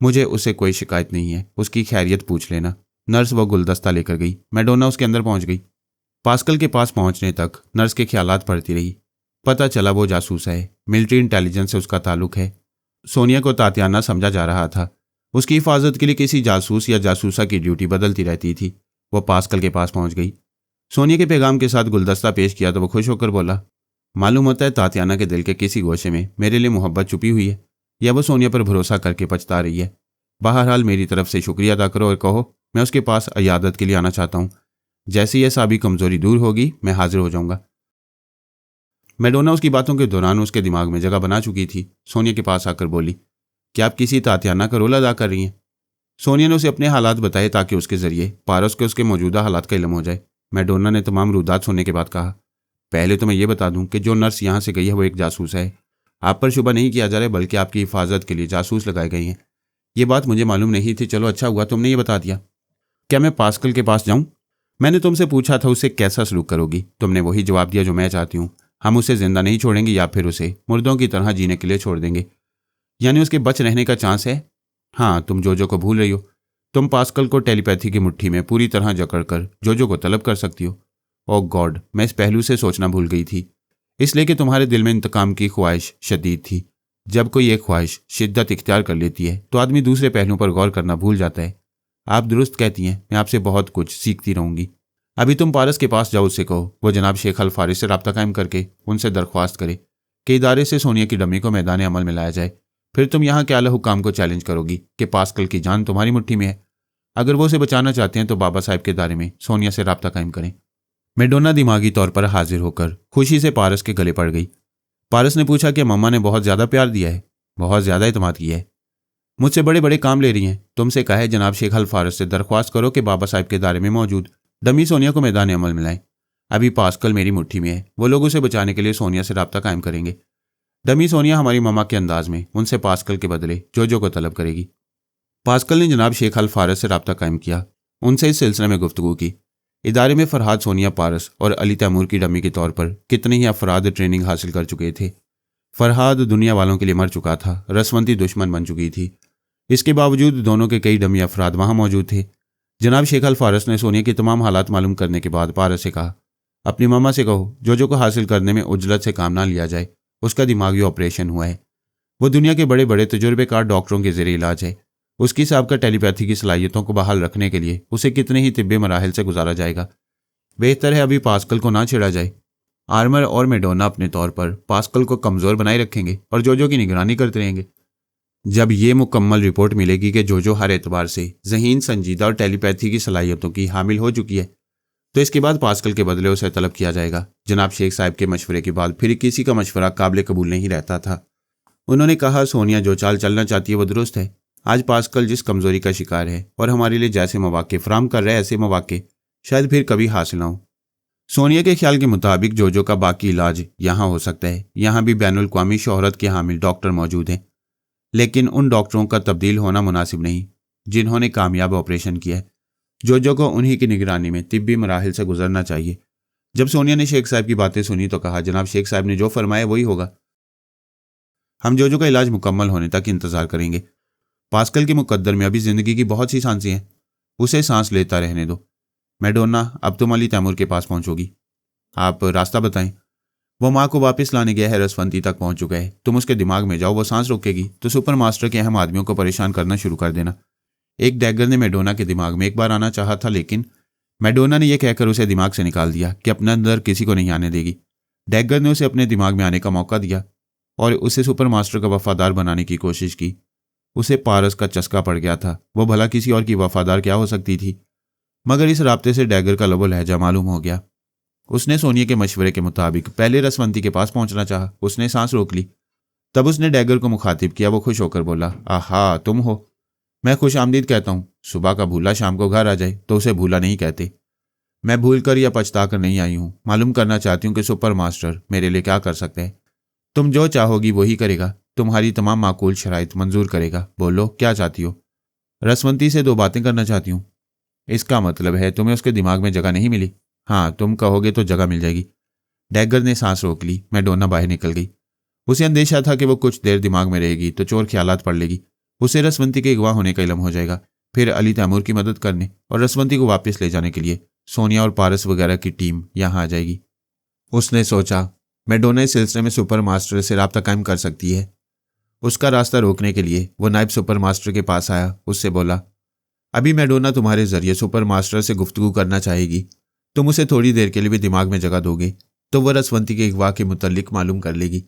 मुझे उससे कोई शिकायत नहीं है, उसकी खैरियत पूछ लेना। नर्स वो गुलदस्ता लेकर गई। मैडोना उसके अंदर पहुंच गई। पास्कल के पास पहुंचने तक नर्स के ख्यालात पड़ती रही। पता चला वो जासूस है, मिलिट्री इंटेलिजेंस से उसका ताल्लुक है। सोनिया को तातियाना समझा जा रहा था। उसकी हिफाजत के लिए किसी जासूस या जासूसा की ड्यूटी बदलती रहती थी। वो पास्कल के पास पहुंच गई। सोनिया के पैगाम के साथ गुलदस्ता पेश किया तो वो खुश होकर बोला, मालूम होता है तातियाना के दिल के किसी गोशे में मेरे लिए मोहब्बत छुपी हुई है, या वो सोनिया पर भरोसा करके पछता रही है। बहरहाल मेरी तरफ से शुक्रिया अदा करो और कहो मैं उसके पास अयादत के लिए आना चाहता हूँ। जैसे यह साबी कमजोरी दूर होगी मैं हाजिर हो जाऊंगा। मैडोना उसकी बातों के दौरान उसके दिमाग में जगह बना चुकी थी। सोनिया के पास आकर बोली, क्या आप किसी तातियाना का रोल अदा कर रही हैं? सोनिया ने उसे अपने हालात बताए ताकि उसके जरिए पारस को उसके मौजूदा हालात का इल्म हो जाए। मैडोना ने तमाम रुदात सुनने के बाद कहा, पहले तो मैं ये बता दूं कि जो नर्स यहाँ से गई है वो एक जासूस है। आप पर शुबा नहीं किया जा रहा है, बल्कि आपकी हिफाजत के लिए जासूस लगाए गए हैं। ये बात मुझे मालूम नहीं थी। चलो अच्छा हुआ तुमने ये बता दिया। क्या मैं पास्कल के पास जाऊं? मैंने तुमसे पूछा था उससे कैसा सलूक करोगी, तुमने वही जवाब दिया जो मैं चाहती हूँ। हम उसे जिंदा नहीं छोड़ेंगे या फिर उसे मुर्दों की तरह जीने के लिए छोड़ देंगे। यानी उसके बच रहने का चांस है? हाँ, तुम जोजो को भूल रही हो। तुम पास्कल को टेलीपैथी की मुट्ठी में पूरी तरह जकड़कर जोजो को तलब कर सकती हो। ओह गॉड, मैं इस पहलू से सोचना भूल गई थी। इसलिए कि तुम्हारे दिल में इंतकाम की ख्वाहिश शदीद थी। जब कोई एक ख्वाहिश शिद्दत इख्तियार कर लेती है तो आदमी दूसरे पहलुओं पर गौर करना भूल जाता है। आप दुरुस्त कहती हैं, मैं आपसे बहुत कुछ सीखती रहूंगी। अभी तुम पारस के पास जाओ, उससे कहो वो जनाब शेख अल फारिस से रब्ता कायम करके उनसे दरख्वास्त करे कि इदारे से सोनिया की डमी को मैदान अमल में लाया जाए। फिर तुम यहाँ के आला हुक्काम को चैलेंज करोगी कि पास्कल की जान तुम्हारी मुट्ठी में है। अगर वो उसे बचाना चाहते हैं तो बाबा साहब के दायरे में सोनिया से रब्ता कायम करें। मैडोना दिमागी तौर पर हाजिर होकर खुशी से पारस के गले पड़ गई। पारस ने पूछा कि मम्मा ने बहुत ज़्यादा प्यार दिया है, बहुत ज़्यादा इत्मीनान किया है, मुझसे बड़े बड़े काम ले रही हैं। तुमसे कहा है जनाब शेख अल फारिस से दरख्वास्त करो कि बाबा साहब के दायरे में मौजूद डमी सोनिया को मैदान अमल में लाएं। अभी पास्कल मेरी मुट्ठी में है, वो लोग उसे बचाने के लिए सोनिया से रब्ता कायम करेंगे। डमी सोनिया हमारी मम्मा के अंदाज में उनसे पास्कल के बदले जोजो को तलब करेगी। पास्कल ने जनाब शेख अल फारिस से रब्ता कायम किया, उनसे इस सिलसिले में गुफ्तगू की। इदारे में फरहाद, सोनिया, पारस और अली तैमूर की डमी के तौर पर कितने ही अफराद ट्रेनिंग हासिल कर चुके थे। फरहाद दुनिया वालों के लिए मर चुका था, रसवंती दुश्मन बन चुकी थी। इसके बावजूद दोनों के कई डमी अफराद वहां मौजूद थे। जनाब शेख अल फारिस ने सोनिया के तमाम हालात मालूम करने के बाद पारस से कहा, अपनी मामा से कहो जोजो को हासिल करने में उजलत से काम ना लिया जाए। उसका दिमागी ऑपरेशन हुआ है, वो दुनिया के बड़े बड़े तजुर्बेकार डॉक्टरों के ज़रिए इलाज है। उसकी साबका टेलीपैथी की सलाहियतों को बहाल रखने के लिए उसे कितने ही तिब्बे मराहिल से गुजारा जाएगा। बेहतर है अभी पास्कल को ना छेड़ा जाए। आर्मर और मैडोना अपने तौर पर पास्कल को कमज़ोर बनाए रखेंगे और जोजो की निगरानी करते रहेंगे। जब ये मुकम्मल रिपोर्ट मिलेगी कि जोजो हर एतबार से ज़हीन, संजीदा और टेलीपैथी की सलाहियतों की हामिल हो चुकी है, तो इसके बाद पास्कल के बदले उसे तलब किया जाएगा। जनाब शेख साहब के मशवरे के बाद फिर किसी का मशवरा काबिल कबूल नहीं रहता था। उन्होंने कहा, सोनिया जो चाल चलना चाहती है वो दुरुस्त है। आज पास्कल जिस कमज़ोरी का शिकार है और हमारे लिए जैसे मौके फराम कर रहे हैं, ऐसे मौके शायद फिर कभी हासिल ना हो। सोनिया के ख्याल के मुताबिक जोजो का बाकी इलाज यहाँ हो सकता है। यहाँ भी बैनुल अक़वामी शोहरत के हामिल डॉक्टर मौजूद हैं, लेकिन उन डॉक्टरों का तब्दील होना मुनासिब नहीं जिन्होंने कामयाब ऑपरेशन किया है। जोजो को उन्हीं की निगरानी में तिब्बी मराहिल से गुजरना चाहिए। जब सोनिया ने शेख साहब की बातें सुनी तो कहा, जनाब शेख साहब ने जो फरमाया वही होगा। हम जोजो का इलाज मुकम्मल होने तक इंतजार करेंगे। पास्कल के मुकद्दर में अभी जिंदगी की बहुत सी सांसें हैं, उसे सांस लेता रहने दो। मैडोना, अब तुम अली तैमूर के पास पहुंचोगी। आप रास्ता बताएं। वो माँ को वापस लाने गया है, रसवंती तक पहुंच चुका है। तुम उसके दिमाग में जाओ, वो सांस रोकेगी तो सुपर मास्टर के अहम आदमियों को परेशान करना शुरू कर देना। एक डैगर ने मैडोना के दिमाग में एक बार आना चाहा था, लेकिन मैडोना ने यह कहकर उसे दिमाग से निकाल दिया कि अपने अंदर किसी को नहीं आने देगी। डैगर ने उसे अपने दिमाग में आने का मौका दिया और उसे सुपर मास्टर का वफादार बनाने की कोशिश की। उसे पारस का चस्का पड़ गया था। वो भला किसी और की वफादार क्या हो सकती थी, मगर इस राब्ते से डैगर का लबो लहजा मालूम हो गया। उसने सोनिया के मशवरे के मुताबिक पहले रसवंती के पास पहुंचना चाहा। उसने सांस रोक ली। तब उसने डैगर को मुखातिब किया। वो खुश होकर बोला, आहा तुम हो। मैं खुश आमदीद कहता हूँ। सुबह का भूला शाम को घर आ जाए तो उसे भूला नहीं कहते। मैं भूल कर या पछता कर नहीं आई हूँ। मालूम करना चाहती हूँ कि सुपर मास्टर मेरे लिए क्या कर सकते हैं। तुम जो चाहोगी वही करेगा। तुम्हारी तमाम माकूल शराइत मंजूर करेगा। बोलो क्या चाहती हो। रसवंती से 2 बातें करना चाहती हूँ। इसका मतलब है तुम्हें उसके दिमाग में जगह नहीं मिली। हाँ, तुम कहोगे तो जगह मिल जाएगी। डैगर ने सांस रोक ली। मैडोना बाहर निकल गई। उसे अंदेशा था कि वो कुछ देर दिमाग में रहेगी तो चोर ख्यालात पढ़ लेगी। उसे रसवंती के अगवा होने का इल्म हो जाएगा। फिर अली तैमूर की मदद करने और रसवंती को वापस ले जाने के लिए सोनिया और पारस वगैरह की टीम यहाँ आ जाएगी। उसने सोचा, मैडोना इस सिलसिले में सुपर मास्टर से राब्ता कायम कर सकती है। उसका रास्ता रोकने के लिए वो नायब सुपर मास्टर के पास आया। उससे बोला, अभी मैडोना तुम्हारे जरिए सुपर मास्टर से गुफ्तगू करना चाहेगी। तुम उसे थोड़ी देर के लिए भी दिमाग में जगह दोगे तो वह रसवंती के अगवा के मुतल्लिक मालूम कर लेगी।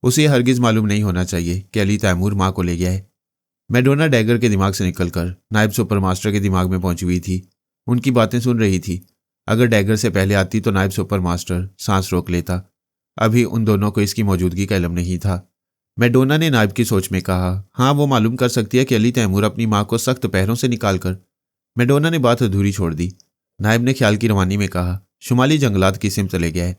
उसे यह हरगिज मालूम नहीं होना चाहिए कि अली तैमूर माँ को ले गया है। मैडोना डैगर के दिमाग से निकलकर नायब सुपर मास्टर के दिमाग में पहुंची हुई थी। उनकी बातें सुन रही थी। अगर डैगर से पहले आती तो नायब सुपर मास्टर सांस रोक लेता। अभी उन दोनों को इसकी मौजूदगी का इल्म नहीं था। मैडोना ने नायब की सोच में कहा, हाँ वो मालूम कर सकती है कि अली तैमूर अपनी माँ को सख्त पैरों से निकालकर। मैडोना ने बात अधूरी छोड़ दी। नायब ने ख्याल की रवानी में कहा, शुमाली जंगलात की सिमत ले गया है।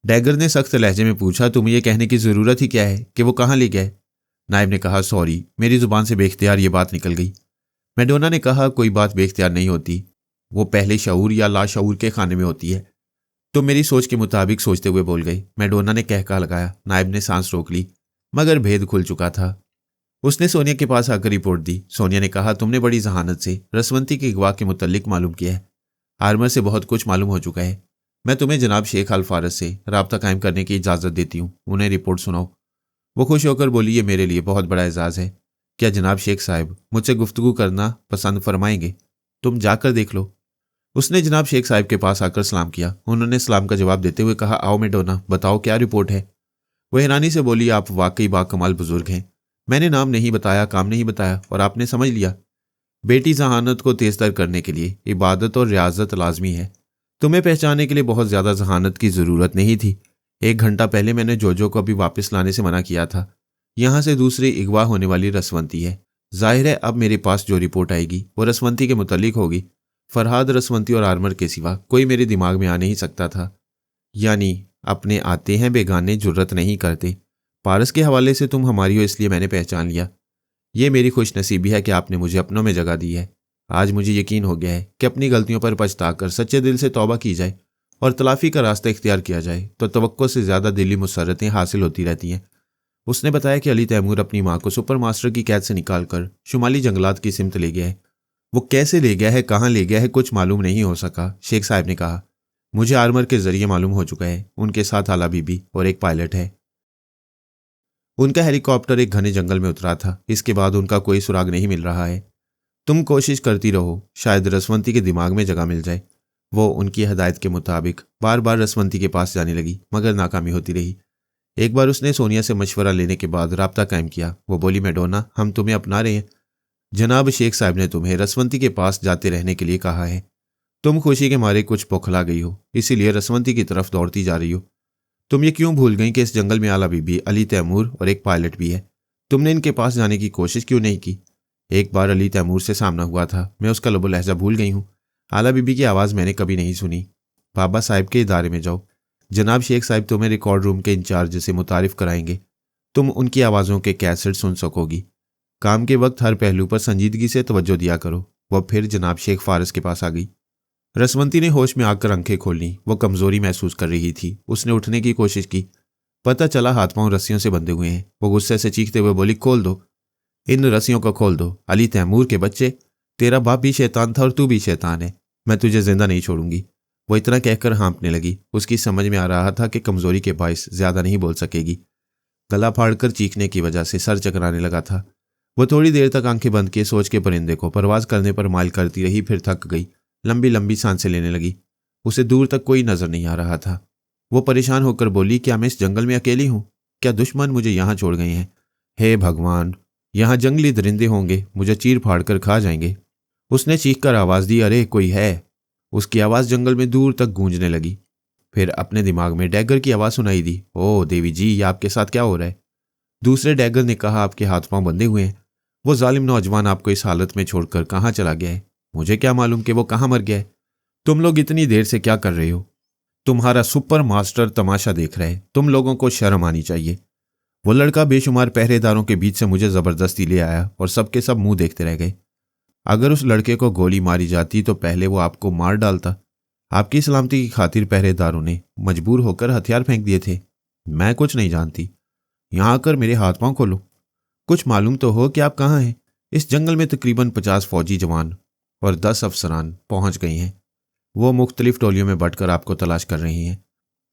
डैगर ने सख्त लहजे में पूछा, तुम्हें यह कहने की जरूरत ही क्या है कि वो कहाँ ले गया है। नायब ने कहा, सॉरी, मेरी जुबान से बेख्तियार ये बात निकल गई। मैडोना ने कहा, कोई बात बेख्तियार नहीं होती, वो पहले शऊर या लाशऊर के खाने में होती है। तो मेरी सोच के मुताबिक सोचते हुए बोल गई। मैडोना ने कहका लगाया। नायब ने सांस रोक ली, मगर भेद खुल चुका था। उसने सोनिया के पास आकर रिपोर्ट दी। सोनिया ने कहा, तुमने बड़ी जहानत से रसवंती के अगवा के मुतल्लिक मालूम किया है। आर्मर से बहुत कुछ मालूम हो चुका है। मैं तुम्हें जनाब शेख अल फारस से राब्ता कायम करने की इजाज़त देती हूँ। उन्हें रिपोर्ट सुनाओ। वो खुश होकर बोली, ये मेरे लिए बहुत बड़ा एजाज़ है। क्या जनाब शेख साहब मुझसे गुफ्तगू करना पसंद फरमाएंगे? तुम जाकर देख लो। उसने जनाब शेख साहब के पास आकर सलाम किया। उन्होंने सलाम का जवाब देते हुए कहा, आओ मैडोना, बताओ क्या रिपोर्ट है। वह हैरानी से बोली, आप वाकई बाकमाल बुजुर्ग हैं। मैंने नाम नहीं बताया, काम नहीं बताया और आपने समझ लिया। बेटी जहानत को तेज़तर करने के लिए इबादत और रियाजत लाजमी है। तुम्हें पहचानने के लिए बहुत ज़्यादा जहानत की ज़रूरत नहीं थी। 1 घंटा पहले मैंने जोजो को अभी वापस लाने से मना किया था। यहाँ से दूसरी अगवा होने वाली रसवंती है। जाहिर है अब मेरे पास जो रिपोर्ट आएगी वो रसवंती के मुतल्लिक होगी। फरहाद, रसवंती और आर्मर के सिवा कोई मेरे दिमाग में आ नहीं सकता था। यानी अपने आते हैं बेगाने जुर्रत नहीं करते। पारस के हवाले से तुम हमारी हो इसलिए मैंने पहचान लिया। ये मेरी खुशनसीबी है कि आपने मुझे अपनों में जगह दी है। आज मुझे यकीन हो गया है कि अपनी गलतियों पर पछताकर सच्चे दिल से तौबा की जाए और तलाफी का रास्ता इख्तियार किया जाए तो तवक्को से ज़्यादा दिली मुसर्रतें हासिल होती रहती हैं। उसने बताया कि अली तैमूर अपनी माँ को सुपर मास्टर की कैद से निकालकर शुमाली जंगलात की सिमत ले गया है। वो कैसे ले गया है, कहाँ ले गया है, कुछ मालूम नहीं हो सका। शेख साहब ने कहा, मुझे आर्मर के जरिए मालूम हो चुका है। उनके साथ आला बीबी और एक पायलट है। उनका हेलीकॉप्टर एक घने जंगल में उतरा था। इसके बाद उनका कोई सुराग नहीं मिल रहा है। तुम कोशिश करती रहो, शायद रसवंती के दिमाग में जगह मिल जाए। वो उनकी हदायत के मुताबिक बार बार रसवंती के पास जाने लगी, मगर नाकामी होती रही। एक बार उसने सोनिया से मशवरा लेने के बाद राब्ता कायम किया। वो बोली, मैडोना, हम तुम्हें अपना रहे हैं। जनाब शेख साहब ने तुम्हें रसवंती के पास जाते रहने के लिए कहा है। तुम खुशी के मारे कुछ बौखला गई हो, इसीलिए रसवंती की तरफ दौड़ती जा रही हो। तुम ये क्यों भूल गई कि इस जंगल में आला बीबी, अली तैमूर और एक पायलट भी है? तुमने इनके पास जाने की कोशिश क्यों नहीं की? एक बार अली तैमूर से सामना हुआ था, मैं उसका लबो लहजा भूल गई हूँ। आला बीबी की आवाज़ मैंने कभी नहीं सुनी। बाबा साहब के इदारे में जाओ। जनाब शेख साहब तुम्हें रिकॉर्ड रूम के इंचार्ज से मुतारिफ कराएंगे। तुम उनकी आवाज़ों के कैसेट सुन सकोगी। काम के वक्त हर पहलू पर संजीदगी से तवज्जो दिया करो। वह फिर जनाब शेख फारस के पास आ गई। रसवंती ने होश में आकर आंखें खोली। वो कमजोरी महसूस कर रही थी। उसने उठने की कोशिश की। पता चला हाथ पांव रस्सियों से बंधे हुए हैं। वो गुस्से से चीखते हुए बोली, खोल दो, इन रस्सियों को खोल दो। अली तैमूर के बच्चे, तेरा बाप भी शैतान था और तू भी शैतान है। मैं तुझे जिंदा नहीं छोड़ूंगी। वो इतना कहकर हाँफने लगी। उसकी समझ में आ रहा था कि कमजोरी के बायस ज्यादा नहीं बोल सकेगी। गला फाड़कर चीखने की वजह से सर चकराने लगा था। वो थोड़ी देर तक आंखें बंद किए सोच के परिंदे को परवाज करने पर माइल करती रही। फिर थक गई। लंबी लंबी सांसें लेने लगी। उसे दूर तक कोई नजर नहीं आ रहा था। वो परेशान होकर बोली, क्या मैं इस जंगल में अकेली हूं? क्या दुश्मन मुझे यहां छोड़ गए हैं? हे भगवान, यहां जंगली दरिंदे होंगे, मुझे चीर फाड़ कर खा जाएंगे। उसने चीखकर आवाज दी, अरे कोई है। उसकी आवाज जंगल में दूर तक गूंजने लगी। फिर अपने दिमाग में डैगर की आवाज सुनाई दी, ओ देवी जी, ये आपके साथ क्या हो रहा है? दूसरे डैगर ने कहा, आपके हाथ पांव बंधे हुए हैं। वो जालिम नौजवान आपको इस हालत में छोड़कर कहां चला गया है? मुझे क्या मालूम कि वो कहां मर गया है? तुम लोग इतनी देर से क्या कर रहे हो? तुम्हारा सुपर मास्टर तमाशा देख रहा है। तुम लोगों को शर्म आनी चाहिए। वो लड़का बेशुमार पहरेदारों के बीच से मुझे जबरदस्ती ले आया और सबके सब मुंह देखते रह गए। अगर उस लड़के को गोली मारी जाती तो पहले वो आपको मार डालता। आपकी सलामती की खातिर पहरेदारों ने मजबूर होकर हथियार फेंक दिए थे। मैं कुछ नहीं जानती। यहां आकर मेरे हाथ पांव खोलो। कुछ मालूम तो हो कि आप कहाँ हैं। इस जंगल में तकरीबन 50 फौजी जवान और 10 अफसरान पहुंच गए हैं। वो मुख्तलिफ टोलियों में बंटकर आपको तलाश कर रही हैं।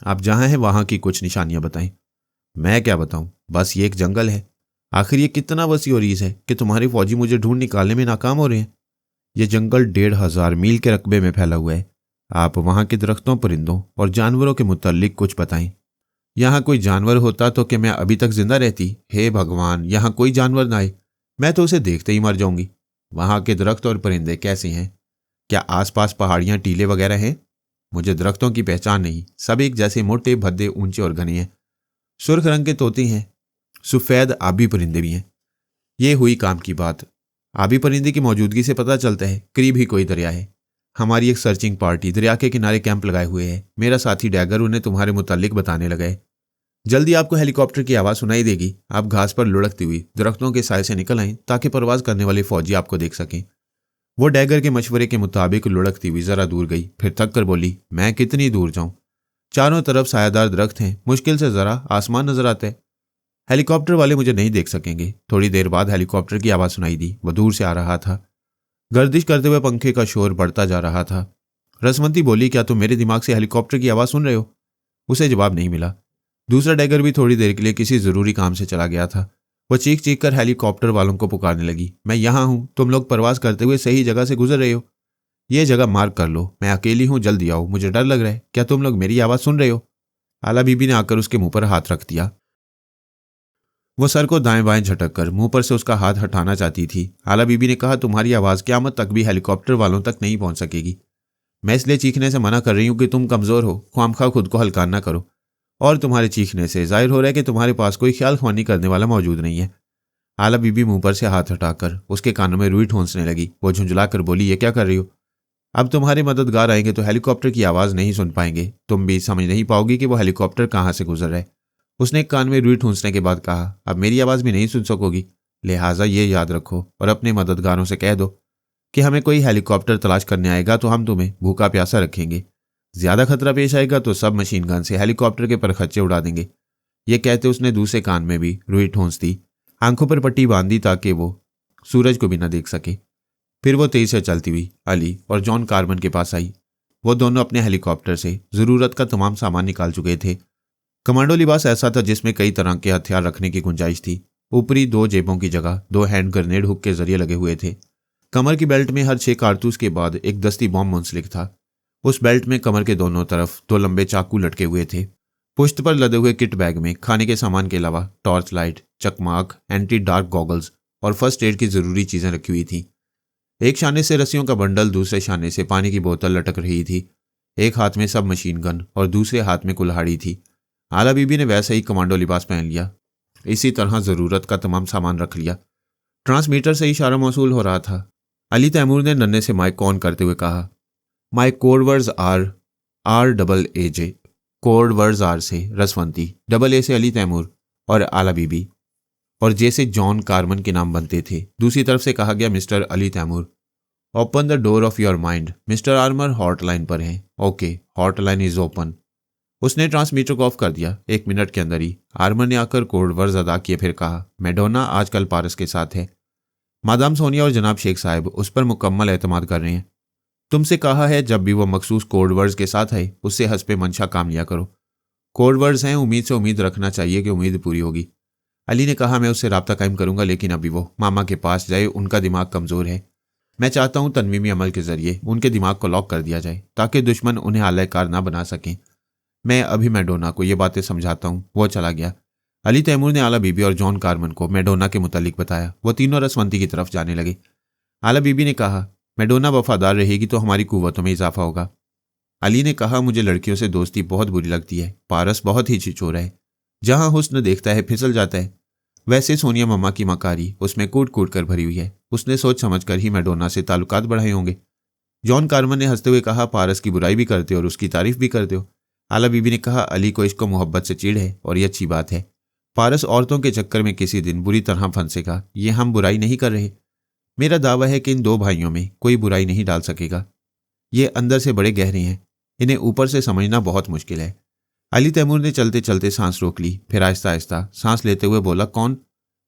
आप जहां हैं वहां की कुछ निशानियां बताएं। मैं क्या बताऊं, बस ये एक जंगल है। आखिर ये कितना वसी और रीस है कि तुम्हारे फौजी मुझे ढूंढ निकालने में नाकाम हो रहे हैं। यह जंगल 1500 मील के रकबे में फैला हुआ है। आप वहां के दरख्तों, परिंदों और जानवरों के मुताल्लिक कुछ बताएं। यहां कोई जानवर होता तो क्या मैं अभी तक जिंदा रहती? हे भगवान, यहां कोई जानवर ना आए, मैं तो उसे देखते ही मर जाऊंगी। वहां के दरख्त और परिंदे कैसे हैं? क्या आसपास पहाड़ियां, टीले वगैरह हैं? मुझे दरख्तों की पहचान नहीं। सब एक जैसे मोटे, भद्दे, ऊंचे और घने हैं। सुर्ख रंग के तोते हैं। सफेद आबी परिंदे भी हैं। ये हुई काम की बात। आबी परिंदे की मौजूदगी से पता चलता है करीब ही कोई दरिया है। हमारी एक सर्चिंग पार्टी दरिया के किनारे कैंप लगाए हुए है। मेरा साथी डैगर उन्हें तुम्हारे मुतालिक बताने लगा है। जल्दी आपको हेलीकॉप्टर की आवाज सुनाई देगी। आप घास पर लुढ़कती हुई दरख्तों के साय से निकल आएं ताकि परवाज करने वाले फौजी आपको देख सकें। वो डैगर के मशवरे के मुताबिक लुढ़कती हुई जरा दूर गई। फिर थक कर बोली, मैं कितनी दूर जाऊं? चारों तरफ सायादार दरख्त हैं। मुश्किल से जरा आसमान नजर आता है। हेलीकॉप्टर वाले मुझे नहीं देख सकेंगे। थोड़ी देर बाद हेलीकॉप्टर की आवाज सुनाई दी। वह दूर से आ रहा था। गर्दिश करते हुए पंखे का शोर बढ़ता जा रहा था। रसवंती बोली, क्या तुम मेरे दिमाग से हेलीकॉप्टर की आवाज सुन रहे हो? उसे जवाब नहीं मिला। दूसरा डैगर भी थोड़ी देर के लिए किसी जरूरी काम से चला गया था। वह चीख चीख कर हेलीकॉप्टर वालों को पुकारने लगी, मैं यहां हूं। तुम लोग परवाज करते हुए सही जगह से गुजर रहे हो। यह जगह मार्क कर लो। मैं अकेली हूं, जल्दी आओ, मुझे डर लग रहा है। क्या तुम लोग मेरी आवाज सुन रहे हो? आला बीबी ने आकर उसके मुंह पर हाथ रख दिया। वो सर को दाएं बाएं झटक कर मुंह पर से उसका हाथ हटाना चाहती थी। आला बीबी ने कहा, तुम्हारी आवाज क़यामत तक भी हेलीकॉप्टर वालों तक नहीं पहुंच सकेगी। मैं इसलिए चीखने से मना कर रही हूं कि तुम कमजोर हो। ख्वामखा खुद को हल्का ना करो। और तुम्हारे चीखने से जाहिर हो रहा है कि तुम्हारे पास कोई ख्याल ख्वानी करने वाला मौजूद नहीं है। आला बीबी मुंह पर से हाथ हटाकर उसके कानों में रुई ठोंसने लगी। वो झुंझुलाकर बोली, ये क्या कर रही हो? अब तुम्हारे मददगार आएंगे तो हेलीकॉप्टर की आवाज नहीं सुन पाएंगे। तुम भी समझ नहीं पाओगी कि वो हेलीकॉप्टर कहां से गुजर रहा है। उसने एक कान में रुई ठूंसने के बाद कहा, अब मेरी आवाज भी नहीं सुन सकोगी। लिहाजा ये याद रखो और अपने मददगारों से कह दो कि हमें कोई हेलीकॉप्टर तलाश करने आएगा तो हम तुम्हें भूखा प्यासा रखेंगे। ज्यादा खतरा पेश आएगा तो सब मशीन गन से हेलीकॉप्टर के परखच्चे उड़ा देंगे। ये कहते उसने दूसरे कान में भी रुई ठूंस दी। आंखों पर पट्टी बांधी ताकि वो सूरज को भी न देख सके। फिर वो तेज से चलती हुई अली और जॉन कार्बन के पास आई। वो दोनों अपने हेलीकॉप्टर से जरूरत का तमाम सामान निकाल चुके थे। कमांडो लिबास ऐसा था जिसमें कई तरह के हथियार रखने की गुंजाइश थी। ऊपरी 2 जेबों की जगह 2 हैंड ग्रेनेड हुक के जरिए लगे हुए थे। कमर की बेल्ट में हर 6 कारतूस के बाद एक दस्ती बॉम्ब मुंसलिक था। उस बेल्ट में कमर के दोनों तरफ 2 लंबे चाकू लटके हुए थे। पुश्त पर लदे हुए किट बैग में खाने के सामान के अलावा टॉर्च लाइट, चकमाक, एंटी डार्क गॉगल्स और फर्स्ट एड की जरूरी चीजें रखी हुई थी। एक शाने से रस्सियों का बंडल, दूसरे शाने से पानी की बोतल लटक रही थी। एक हाथ में सब मशीन गन और दूसरे हाथ में कुल्हाड़ी थी। आला बीबी ने वैसा ही कमांडो लिबास पहन लिया। इसी तरह जरूरत का तमाम सामान रख लिया। ट्रांसमीटर से इशारा मौसूल हो रहा था। अली तैमूर ने नन्हे से माइक ऑन करते हुए कहा, my code words are RAAJ। Code words are से रसवंती, AA से अली तैमूर और आला बीबी, और जे से जॉन कार्बन के नाम बनते थे। दूसरी तरफ से कहा गया, Mister Ali Taimur. Open the door of your mind, Mister Armour hotline पर हैं। Okay, hotline is open. उसने ट्रांसमीटर को ऑफ कर दिया। 1 मिनट के अंदर ही आर्मर ने आकर कोड वर्ड्स अदा किए, फिर कहा, मैडोना आजकल पारस के साथ है। मादाम सोनिया और जनाब शेख साहब उस पर मुकम्मल एतमाद कर रहे हैं। तुमसे कहा है जब भी वो मखसूस कोड वर्ड्स के साथ है उससे हस्बे मंशा काम लिया करो। कोड वर्ड्स हैं, उम्मीद से उम्मीद रखना चाहिए कि उम्मीद पूरी होगी। अली ने कहा, मैं उससे राब्ता कायम करूंगा, लेकिन अभी वो मामा के पास जाए, उनका दिमाग कमज़ोर है। मैं चाहता हूं तनवीमी अमल के जरिए उनके दिमाग को लॉक कर दिया जाए ताकि दुश्मन उन्हें आलयकार ना बना सकें। मैं अभी मैडोना को ये बातें समझाता हूं। वो चला गया। अली तैमूर ने आला बीबी और जॉन कारमन को मैडोना के मुतालिक बताया। वो तीनों रसवंती की तरफ जाने लगे। आला बीबी ने कहा, मैडोना वफादार रहेगी तो हमारी कुव्वतों में इजाफा होगा। अली ने कहा, मुझे लड़कियों से दोस्ती बहुत बुरी लगती है। पारस बहुत ही छिछोरा है, जहां हुस्न देखता है फिसल जाता है। वैसे सोनिया मम्मा की मकारी उसमें कूट कूट कर भरी हुई है। उसने सोच समझ कर ही मैडोना से ताल्लुकात बढ़ाए होंगे। जॉन कारमन ने हंसते हुए कहा, पारस की बुराई भी करते हो और उसकी तारीफ भी करते हो। आला बीबी ने कहा, अली को इश्क मोहब्बत से चिढ़ है और ये अच्छी बात है। पारस औरतों के चक्कर में किसी दिन बुरी तरह फंसेगा। ये हम बुराई नहीं कर रहे। मेरा दावा है कि इन 2 भाइयों में कोई बुराई नहीं डाल सकेगा। ये अंदर से बड़े गहरे हैं, इन्हें ऊपर से समझना बहुत मुश्किल है। अली तैमूर ने चलते चलते सांस रोक ली, फिर आहिस्ता आहिस्ता सांस लेते हुए बोला, कौन?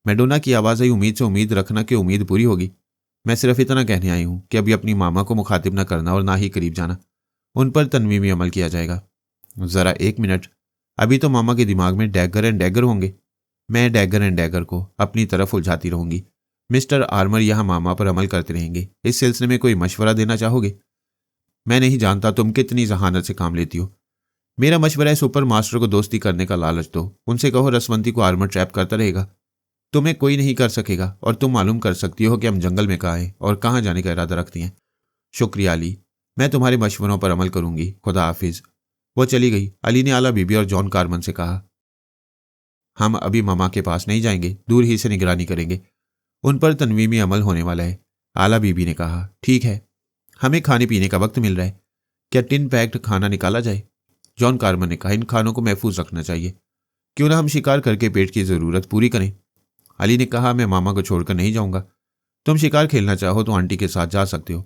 मैडोना की आवाज़ आई, उम्मीद से उम्मीद रखना कि उम्मीद पूरी होगी। मैं सिर्फ इतना कहने आई हूं कि अभी अपनी मामा को मुखातिब न करना और ना ही करीब जाना। उन पर तनवीमी अमल किया जाएगा। ज़रा 1 मिनट, अभी तो मामा के दिमाग में डैगर एंड डैगर होंगे। मैं डैगर एंड डैगर को अपनी तरफ उलझाती रहूंगी। मिस्टर आर्मर यहाँ मामा पर अमल करते रहेंगे। इस सिलसिले में कोई मशवरा देना चाहोगे? मैं नहीं जानता तुम कितनी जहानत से काम लेती हो। मेरा मशवरा है, सुपर मास्टर को दोस्ती करने का लालच दो। उनसे कहो रसवंती को आर्मर ट्रैप करता रहेगा। तुम्हें कोई नहीं कर सकेगा और तुम मालूम कर सकती हो कि हम जंगल में कहाँ हैं और कहाँ जाने का इरादा रखती हैं। शुक्रिया अली, मैं तुम्हारे मशवरों पर अमल करूंगी। खुदा हाफिज। वो चली गई। अली ने आला बीबी और जॉन कारमन से कहा, हम अभी मामा के पास नहीं जाएंगे, दूर ही से निगरानी करेंगे। उन पर तनवीमी अमल होने वाला है। आला बीबी ने कहा, ठीक है, हमें खाने पीने का वक्त मिल रहा है, क्या टिन पैक्ड खाना निकाला जाए? जॉन कारमन ने कहा, इन खानों को महफूज रखना चाहिए। क्यों ना हम शिकार करके पेट की ज़रूरत पूरी करें। अली ने कहा, मैं मामा को छोड़कर नहीं जाऊंगा। तुम शिकार खेलना चाहो तो आंटी के साथ जा सकते हो।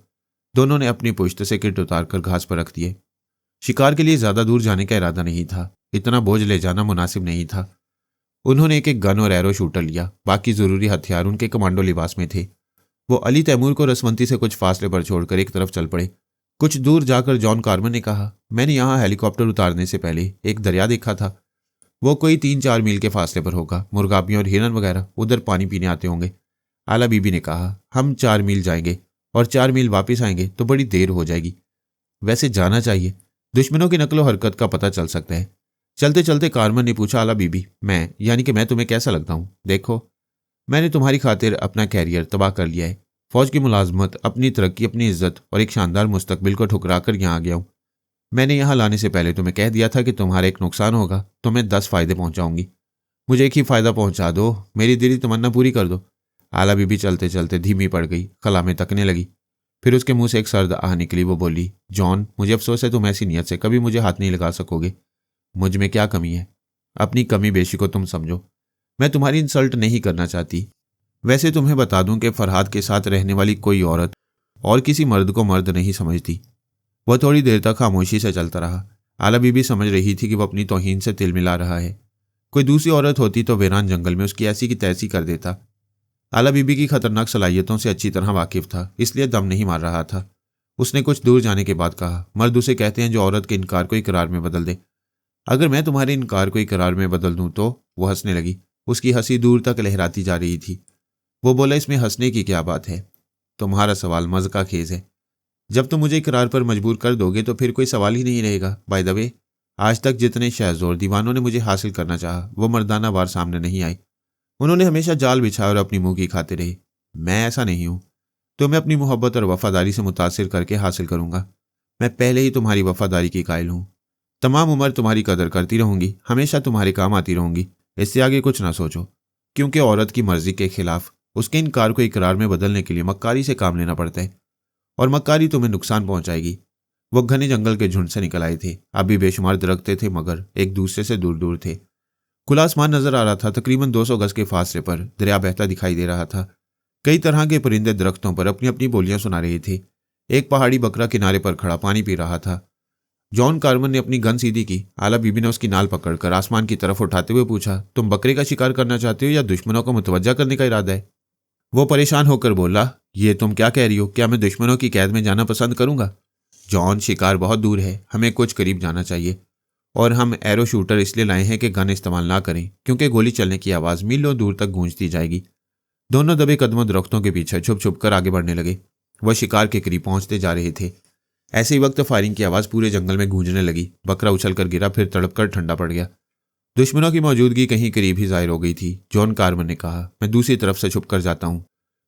दोनों ने अपनी पुश्त से किट उतारकर घास पर रख दिए। शिकार के लिए ज़्यादा दूर जाने का इरादा नहीं था। इतना बोझ ले जाना मुनासिब नहीं था। उन्होंने एक गन और एरो शूटर लिया। बाकी ज़रूरी हथियार उनके कमांडो लिबास में थे। वो अली तैमूर को रसवंती से कुछ फासले पर छोड़कर एक तरफ चल पड़े। कुछ दूर जाकर जॉन कारमन ने कहा, मैंने यहाँ हेलीकॉप्टर उतारने से पहले एक दरिया देखा था। वो कोई 3-4 मील के फासले पर होगा। मुर्गाबियाँ और हिरन वगैरह उधर पानी पीने आते होंगे। आला बीबी ने कहा, हम 4 मील जाएंगे और 4 मील वापस आएंगे तो बड़ी देर हो जाएगी। वैसे जाना चाहिए, दुश्मनों की नकलो हरकत का पता चल सकता है। चलते चलते कारमन ने पूछा, आला बीबी, मैं यानी कि मैं तुम्हें कैसा लगता हूँ? देखो, मैंने तुम्हारी खातिर अपना कैरियर तबाह कर लिया है। फौज की मुलाजमत, अपनी तरक्की, अपनी इज्जत और एक शानदार मुस्तकबिल को ठुकरा कर यहाँ आ गया हूँ। मैंने यहाँ लाने से पहले तुम्हें कह दिया था कि तुम्हारा एक नुकसान होगा तो मैं 10 फायदे पहुँचाऊंगी। मुझे एक ही फ़ायदा पहुँचा दो, मेरी दिली तमन्ना पूरी कर दो। आला बीबी चलते चलते धीमी पड़ गई, खला में तकने लगी। फिर उसके मुंह से एक सर्द आह निकली। वो बोली, जॉन, मुझे अफसोस है तुम ऐसी नीयत से कभी मुझे हाथ नहीं लगा सकोगे। मुझ में क्या कमी है? अपनी कमी बेशी को तुम समझो। मैं तुम्हारी इंसल्ट नहीं करना चाहती। वैसे तुम्हें बता दूं कि फरहाद के साथ रहने वाली कोई औरत और किसी मर्द को मर्द नहीं समझती। वह थोड़ी देर तक खामोशी से चलता रहा। आला बीबी समझ रही थी कि वह अपनी तौहीन से तिल मिला रहा है। कोई दूसरी औरत होती तो वीरान जंगल में उसकी ऐसी की तैसी कर देता। आला बीबी की खतरनाक सलाहियतों से अच्छी तरह वाकिफ था, इसलिए दम नहीं मार रहा था। उसने कुछ दूर जाने के बाद कहा, मर्द उसे कहते हैं जो औरत के इनकार को इकरार में बदल दे। अगर मैं तुम्हारे इनकार को इकरार में बदल दूं तो? वो हंसने लगी। उसकी हंसी दूर तक लहराती जा रही थी। वो बोला, इसमें हंसने की क्या बात है? तुम्हारा सवाल मज़ का खेज है। जब तुम मुझे इकरार पर मजबूर कर दोगे तो फिर कोई सवाल ही नहीं रहेगा। बाय द वे, आज तक जितने शहज़ोर दीवानों ने मुझे हासिल करना चाहा वो मर्दाना वार सामने नहीं आए। उन्होंने हमेशा जाल बिछाया और अपनी मुंह की खाते रहे। मैं ऐसा नहीं हूं। तो मैं अपनी मोहब्बत और वफादारी से मुतासिर करके हासिल करूंगा। मैं पहले ही तुम्हारी वफादारी की कायल हूं। तमाम उम्र तुम्हारी कदर करती रहूंगी, हमेशा तुम्हारे काम आती रहूंगी। इससे आगे कुछ ना सोचो, क्योंकि औरत की मर्जी के खिलाफ उसके इनकार को इकरार में बदलने के लिए मक्कारी से काम लेना पड़ता है, और मक्कारी तुम्हें नुकसान पहुंचाएगी। वो घने जंगल के झुंड से निकल आए थे। अभी बेशुमार दरख्तें थे मगर एक दूसरे से दूर दूर थे। खुला आसमान नजर आ रहा था। तकरीबन 200 गज के फासले पर दरिया बहता दिखाई दे रहा था। कई तरह के परिंदे दरख्तों पर अपनी अपनी बोलियां सुना रहे थे। एक पहाड़ी बकरा किनारे पर खड़ा पानी पी रहा था। जॉन कारमन ने अपनी गन सीधी की। आला बीबी ने उसकी नाल पकड़कर आसमान की तरफ उठाते हुए पूछा, तुम बकरे का शिकार करना चाहते हो या दुश्मनों को मुतवज्जा करने का इरादा है? वो परेशान होकर बोला, ये तुम क्या कह रही हो? क्या मैं दुश्मनों की कैद में जाना पसंद करूंगा? जॉन, शिकार बहुत दूर है, हमें कुछ करीब जाना चाहिए। और हम एरो शूटर इसलिए लाए हैं कि गन इस्तेमाल ना करें, क्योंकि गोली चलने की आवाज़ मीलों दूर तक गूंजती जाएगी। दोनों दबे कदमों दरख्तों के पीछे छुप छुप कर आगे बढ़ने लगे। वह शिकार के करीब पहुंचते जा रहे थे। ऐसे ही वक्त फायरिंग की आवाज़ पूरे जंगल में गूंजने लगी। बकरा उछल कर गिरा, फिर तड़प कर ठंडा पड़ गया। दुश्मनों की मौजूदगी कहीं करीब ही जाहिर हो गई थी। जॉन कारमन ने कहा, मैं दूसरी तरफ से छुप कर जाता हूँ।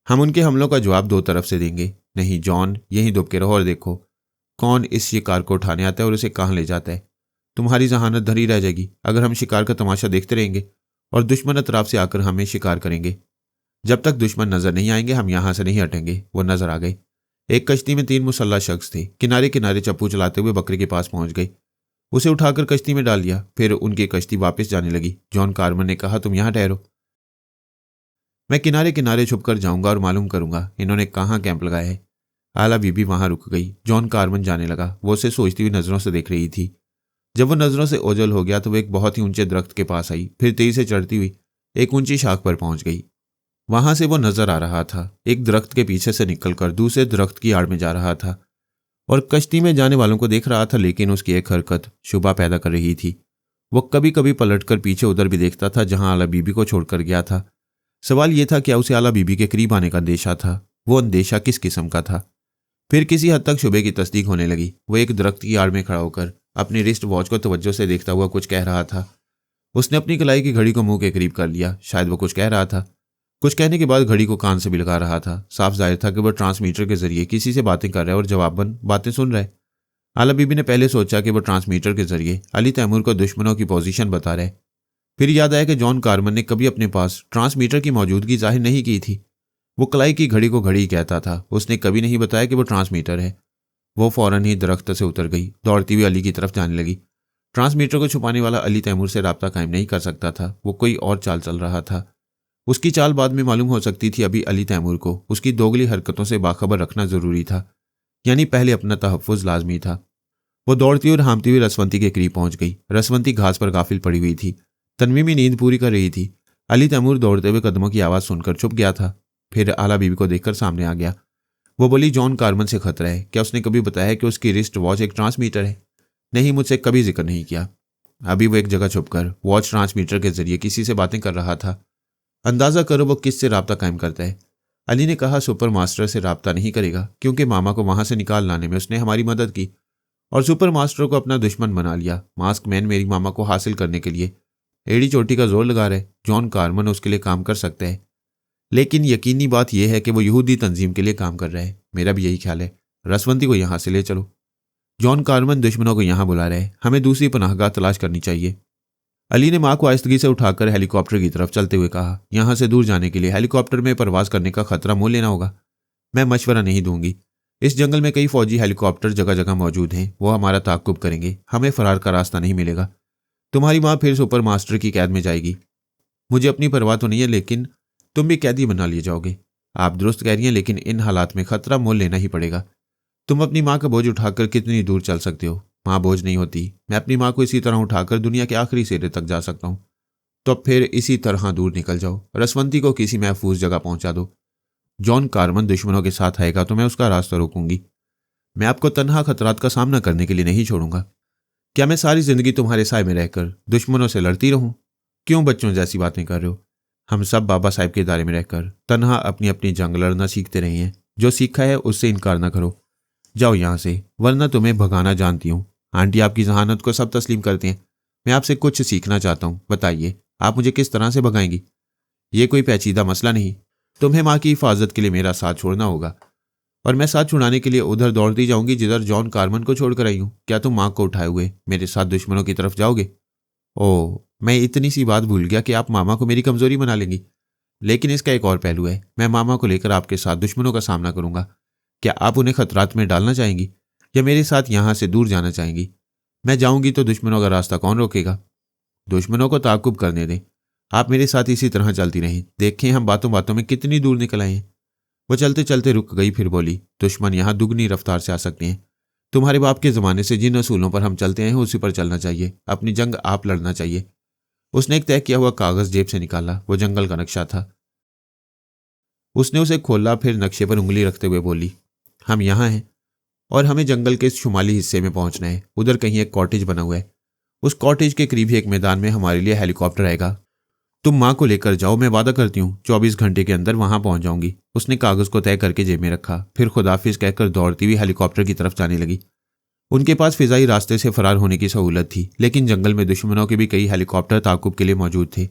हम उनके हमलों का जवाब दो तरफ से देंगे। नहीं जॉन, यहीं दुब के रहो और देखो कौन इस शिकार को उठाने आता है और उसे कहाँ ले जाता है। तुम्हारी जहानत धरी रह जाएगी अगर हम शिकार का तमाशा देखते रहेंगे और दुश्मन अतराफ से आकर हमें शिकार करेंगे। जब तक दुश्मन नजर नहीं आएंगे हम यहां से नहीं हटेंगे। वो नजर आ गए। एक कश्ती में 3 मुसल्ला शख्स थे। किनारे किनारे चप्पू चलाते हुए बकरे के पास पहुंच गए। उसे उठाकर कश्ती में डाल दिया। फिर उनकी कश्ती वापस जाने लगी। जॉन कारमन ने कहा, तुम यहां ठहरो, मैं किनारे किनारे छुपकर जाऊंगा और मालूम करूंगा इन्होंने कहाँ कैंप लगाया है। आला बीबी वहां रुक गई। जॉन कारमन जाने लगा। वो उसे सोचती हुई नजरों से देख रही थी। जब वो नजरों से ओझल हो गया तो वो एक बहुत ही ऊंचे दरख्त के पास आई। फिर तेजी से चढ़ती हुई एक ऊंची शाख पर पहुंच गई। वहां से वो नजर आ रहा था। एक दरख्त के पीछे से निकलकर दूसरे दरख्त की आड़ में जा रहा था और कश्ती में जाने वालों को देख रहा था, लेकिन उसकी एक हरकत शुबा पैदा कर रही थी। वो कभी कभी पलटकर पीछे उधर भी देखता था जहां आला बीबी को छोड़कर गया था। सवाल यह था, क्या उसे आला बीबी के करीब आने का अंदेशा था? वो अंदेशा किस किस्म का था? फिर किसी हद तक शुबे की तस्दीक होने लगी। वो एक दरख्त की आड़ में खड़ा होकर अपनी रिस्ट वॉच को तवज्जो से देखता हुआ कुछ कह रहा था। उसने अपनी कलाई की घड़ी को मुंह के करीब कर लिया। शायद वो कुछ कह रहा था। कुछ कहने के बाद घड़ी को कान से भी लगा रहा था। साफ जाहिर था कि वह ट्रांसमीटर के जरिए किसी से बातें कर रहा है और जवाबन बातें सुन रहा है। आला बीबी ने पहले सोचा कि वह ट्रांसमीटर के जरिए अली तैमूर को दुश्मनों की पोजीशन बता रहे। फिर याद आया कि जॉन कारमन ने कभी अपने पास ट्रांसमीटर की मौजूदगी जाहिर नहीं की थी। वो कलाई की घड़ी को घड़ी कहता था। उसने कभी नहीं बताया कि वो ट्रांसमीटर है। वो फौरन ही दरख्त से उतर गई। दौड़ती हुई अली की तरफ जाने लगी। ट्रांसमीटर को छुपाने वाला अली तैमूर से राब्ता कायम नहीं कर सकता था। वो कोई और चाल चल रहा था। उसकी चाल बाद में मालूम हो सकती थी। अभी अली तैमूर को उसकी दोगली हरकतों से बाखबर रखना जरूरी था, यानी पहले अपना तहफ्फुज लाजमी था। वो दौड़ती और हामती हुई रसवंती के करीब पहुंच गई। रसवंती घास पर गाफिल पड़ी हुई थी। तन्वीमी नींद पूरी कर रही थी। अली तैमूर दौड़ते हुए कदमों की आवाज़ सुनकर चुप गया था। फिर आला बीबी को देखकर सामने आ गया। वो बोली, जॉन कारमन से खतरा है। क्या उसने कभी बताया कि उसकी रिस्ट वॉच एक ट्रांसमीटर है? नहीं, मुझसे कभी जिक्र नहीं किया। अभी वो एक जगह छुपकर वॉच ट्रांसमीटर के जरिए किसी से बातें कर रहा था। अंदाजा करो वो किससे राब्ता कायम करता है। अली ने कहा, सुपर मास्टर से राब्ता नहीं करेगा, क्योंकि मामा को वहां से निकाल लाने में उसने हमारी मदद की और सुपर मास्टर को अपना दुश्मन बना लिया। मास्क मैन मेरी मामा को हासिल करने के लिए एड़ी चोटी का जोर लगा रहे। जॉन कारमन उसके लिए काम कर सकता है, लेकिन यकीनी बात यह है कि वो यहूदी तंजीम के लिए काम कर रहा है। मेरा भी यही ख्याल है। रसवंती को यहां से ले चलो। जॉन कारमन दुश्मनों को यहां बुला रहे हैं। हमें दूसरी पनाहगाह तलाश करनी चाहिए। अली ने मां को आहिस्तगी से उठाकर हेलीकॉप्टर की तरफ चलते हुए कहा, यहां से दूर जाने के लिए हेलीकॉप्टर में परवाज करने का खतरा मोल लेना होगा। मैं मशवरा नहीं दूंगी। इस जंगल में कई फौजी हेलीकॉप्टर जगह जगह मौजूद हैं। वो हमारा ताक्कुब करेंगे। हमें फरार का रास्ता नहीं मिलेगा। तुम्हारी माँ फिर सुपर मास्टर की कैद में जाएगी। मुझे अपनी परवाह तो नहीं है, लेकिन तुम भी कैदी बना लिए जाओगे। आप दुरुस्त कह रही हैं, लेकिन इन हालात में खतरा मोल लेना ही पड़ेगा। तुम अपनी माँ का बोझ उठाकर कितनी दूर चल सकते हो? माँ बोझ नहीं होती। मैं अपनी माँ को इसी तरह उठाकर दुनिया के आखिरी सिरे तक जा सकता हूँ। तो फिर इसी तरह दूर निकल जाओ। रसवंती को किसी महफूज जगह पहुंचा दो। जॉन कारमन दुश्मनों के साथ आएगा तो मैं उसका रास्ता रोकूंगी। मैं आपको तन्हा खतरात का सामना करने के लिए नहीं छोड़ूंगा। क्या मैं सारी जिंदगी तुम्हारे साए में रहकर दुश्मनों से लड़ती रहूं? क्यों बच्चों जैसी बातें कर रहे हो? हम सब बाबा साहब के दायरे में रहकर तन्हा अपनी अपनी जंग लड़ना सीखते रहे हैं। जो सीखा है उससे इनकार ना करो। जाओ यहाँ से, वरना तुम्हें भगाना जानती हूँ। आंटी आपकी जहानत को सब तस्लीम करते हैं। मैं आपसे कुछ सीखना चाहता हूँ। बताइए, आप मुझे किस तरह से भगाएंगी? ये कोई पेचीदा मसला नहीं। तुम्हें माँ की हिफाजत के लिए मेरा साथ छोड़ना होगा, और मैं साथ छुड़ाने के लिए उधर दौड़ती जाऊंगी जिधर जॉन कारमन को छोड़कर आई हूं। क्या तुम माँ को उठाए हुए मेरे साथ दुश्मनों की तरफ जाओगे? ओह, मैं इतनी सी बात भूल गया कि आप मामा को मेरी कमजोरी बना लेंगी। लेकिन इसका एक और पहलू है। मैं मामा को लेकर आपके साथ दुश्मनों का सामना करूंगा। क्या आप उन्हें खतरात में डालना चाहेंगी या मेरे साथ यहां से दूर जाना चाहेंगी? मैं जाऊंगी तो दुश्मनों का रास्ता कौन रोकेगा? दुश्मनों को ताकुब करने दें। आप मेरे साथ इसी तरह चलती रहें। देखें हम बातों बातों में कितनी दूर निकल आए हैं। वो चलते चलते रुक गई, फिर बोली, दुश्मन यहाँ दुगनी रफ्तार से आ सकते हैं। तुम्हारे बाप के ज़माने से जिन असूलों पर हम चलते हैं उसी पर चलना चाहिए। अपनी जंग आप लड़ना चाहिए। उसने एक तय किया हुआ कागज़ जेब से निकाला। वो जंगल का नक्शा था। उसने उसे खोला, फिर नक्शे पर उंगली रखते हुए बोली, हम यहाँ हैं और हमें जंगल के शुमाली हिस्से में पहुंचना है। उधर कहीं एक कॉटेज बना हुआ है। उस कॉटेज के करीब ही एक मैदान में हमारे लिए हेलीकॉप्टर आएगा। तुम माँ को लेकर जाओ, मैं वादा करती हूँ 24 घंटे के अंदर वहां पहुंच जाऊंगी। उसने कागज को तय करके जेब में रखा, फिर खुदाफिज कहकर दौड़ती हुई हेलीकॉप्टर की तरफ जाने लगी। उनके पास फिजाई रास्ते से फरार होने की सहूलत थी, लेकिन जंगल में दुश्मनों के भी कई हेलीकॉप्टर ताकुब के लिए मौजूद थे।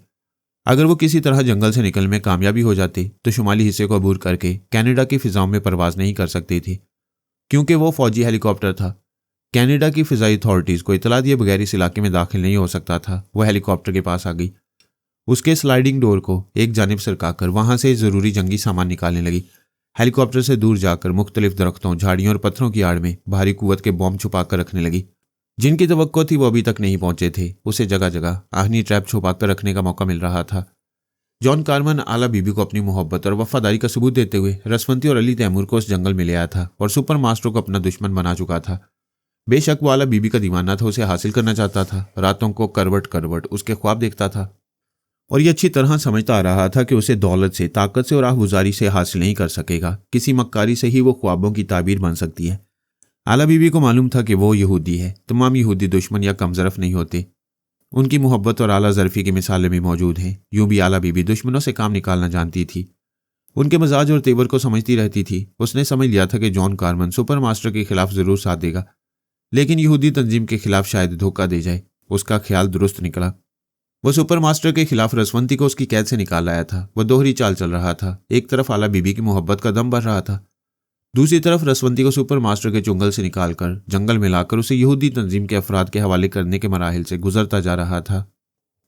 अगर वो किसी तरह जंगल से निकलने में कामयाबी हो जाते तो शुमाली हिस्से को अबूर करके कनाडा की फिजाओं में परवाज नहीं कर सकते थे, क्योंकि वो फौजी हेलीकॉप्टर था। कनाडा की फिजाई अथॉरिटीज को इतला दिए बगैर इस इलाके में दाखिल नहीं हो सकता था। वह हेलीकॉप्टर के पास आ गई। उसके स्लाइडिंग डोर को एक जानिब सरकाकर वहां से जरूरी जंगी सामान निकालने लगी। हेलीकॉप्टर से दूर जाकर मुख्तलिफ दरख्तों, झाड़ियों और पत्थरों की आड़ में भारी कुव्वत के बॉम्ब छुपाकर रखने लगी, जिनकी तवक्को थी वो अभी तक नहीं पहुंचे थे। उसे जगह जगह आहनी ट्रैप छुपाकर रखने का मौका मिल रहा था। जॉन कारमन आला बीबी को अपनी मोहब्बत और वफादारी का सबूत देते हुए रसवंती और अली तैमूर को उस जंगल में ले आया था और सुपर मास्टर को अपना दुश्मन बना चुका था। बेशक वो आला बीबी का दीवाना था, उसे हासिल करना चाहता था। रातों को करवट करवट उसके ख्वाब देखता था और ये अच्छी तरह समझता आ रहा था कि उसे दौलत से, ताकत से और आहुजारी से हासिल नहीं कर सकेगा। किसी मक्कारी से ही वो ख्वाबों की ताबीर बन सकती है। आला बीबी को मालूम था कि वो यहूदी है। तमाम यहूदी दुश्मन या कमजरफ नहीं होते। उनकी मोहब्बत और आला ज़रफ़ी की मिसालें भी मौजूद हैं। यूं भी आला बीबी दुश्मनों से काम निकालना जानती थी। उनके मजाज और तेवर को समझती रहती थी। उसने समझ लिया था कि जॉन कारमन सुपर मास्टर के खिलाफ जरूर साथ देगा, लेकिन यहूदी तंजीम के खिलाफ शायद धोखा दे जाए। उसका ख्याल दुरुस्त निकला। वो सुपर मास्टर के खिलाफ रसवंती को उसकी कैद से निकाल लाया था। वह दोहरी चाल चल रहा था। एक तरफ आला बीबी की मोहब्बत का दम भर रहा था, दूसरी तरफ रसवंती को सुपर मास्टर के चुंगल से निकालकर जंगल में लाकर उसे यहूदी तंजीम के अफराद के हवाले करने के मराहिल से गुजरता जा रहा था।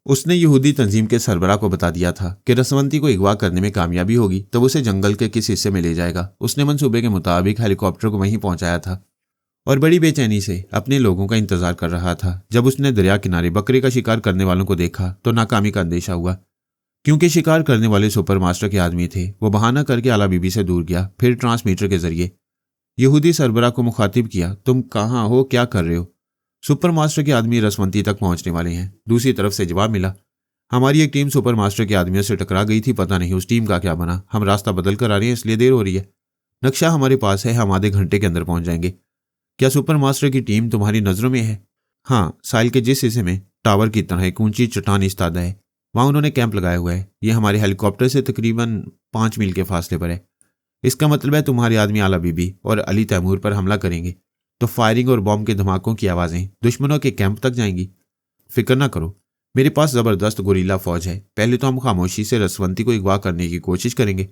उसने यहूदी तंजीम के सरबराह को बता दिया था कि रसवंती को अगवा करने में कामयाबी होगी तो उसे जंगल के किस हिस्से में ले जाएगा। उसने मंसूबे के मुताबिक हेलीकॉप्टर को वहीं पहुंचाया था और बड़ी बेचैनी से अपने लोगों का इंतजार कर रहा था। जब उसने दरिया किनारे बकरे का शिकार करने वालों को देखा तो नाकामी का अंदेशा हुआ, क्योंकि शिकार करने वाले सुपर मास्टर के आदमी थे। वो बहाना करके आला बीबी से दूर गया, फिर ट्रांसमीटर के जरिए यहूदी सरबराह को मुखातिब किया, तुम कहाँ हो, क्या कर रहे हो? सुपर मास्टर के आदमी रसवंती तक पहुंचने वाले हैं। दूसरी तरफ से जवाब मिला, हमारी एक टीम सुपर मास्टर के आदमियों से टकरा गई थी, पता नहीं उस टीम का क्या बना। हम रास्ता बदल कर आ रहे हैं, इसलिए देर हो रही है। नक्शा हमारे पास है, हम आधे घंटे के अंदर पहुंच जाएंगे। क्या सुपर मास्टर की टीम तुम्हारी नजरों में है? हाँ, साइल के जिस हिस्से में टावर की तरह एक ऊंची चट्टान इस्तादा है, वहां उन्होंने कैंप लगाया हुआ है। ये हमारे हेलीकॉप्टर से तकरीबन 5 मील के फासले पर है। इसका मतलब है तुम्हारे आदमी आला बीबी और अली तैमूर पर हमला करेंगे तो फायरिंग और बॉम्ब के धमाकों की आवाजें दुश्मनों के कैंप तक जाएंगी। फिक्र ना करो, मेरे पास जबरदस्त गोरीला फौज है। पहले तो हम खामोशी से रसवंती को अगवा करने की कोशिश करेंगे।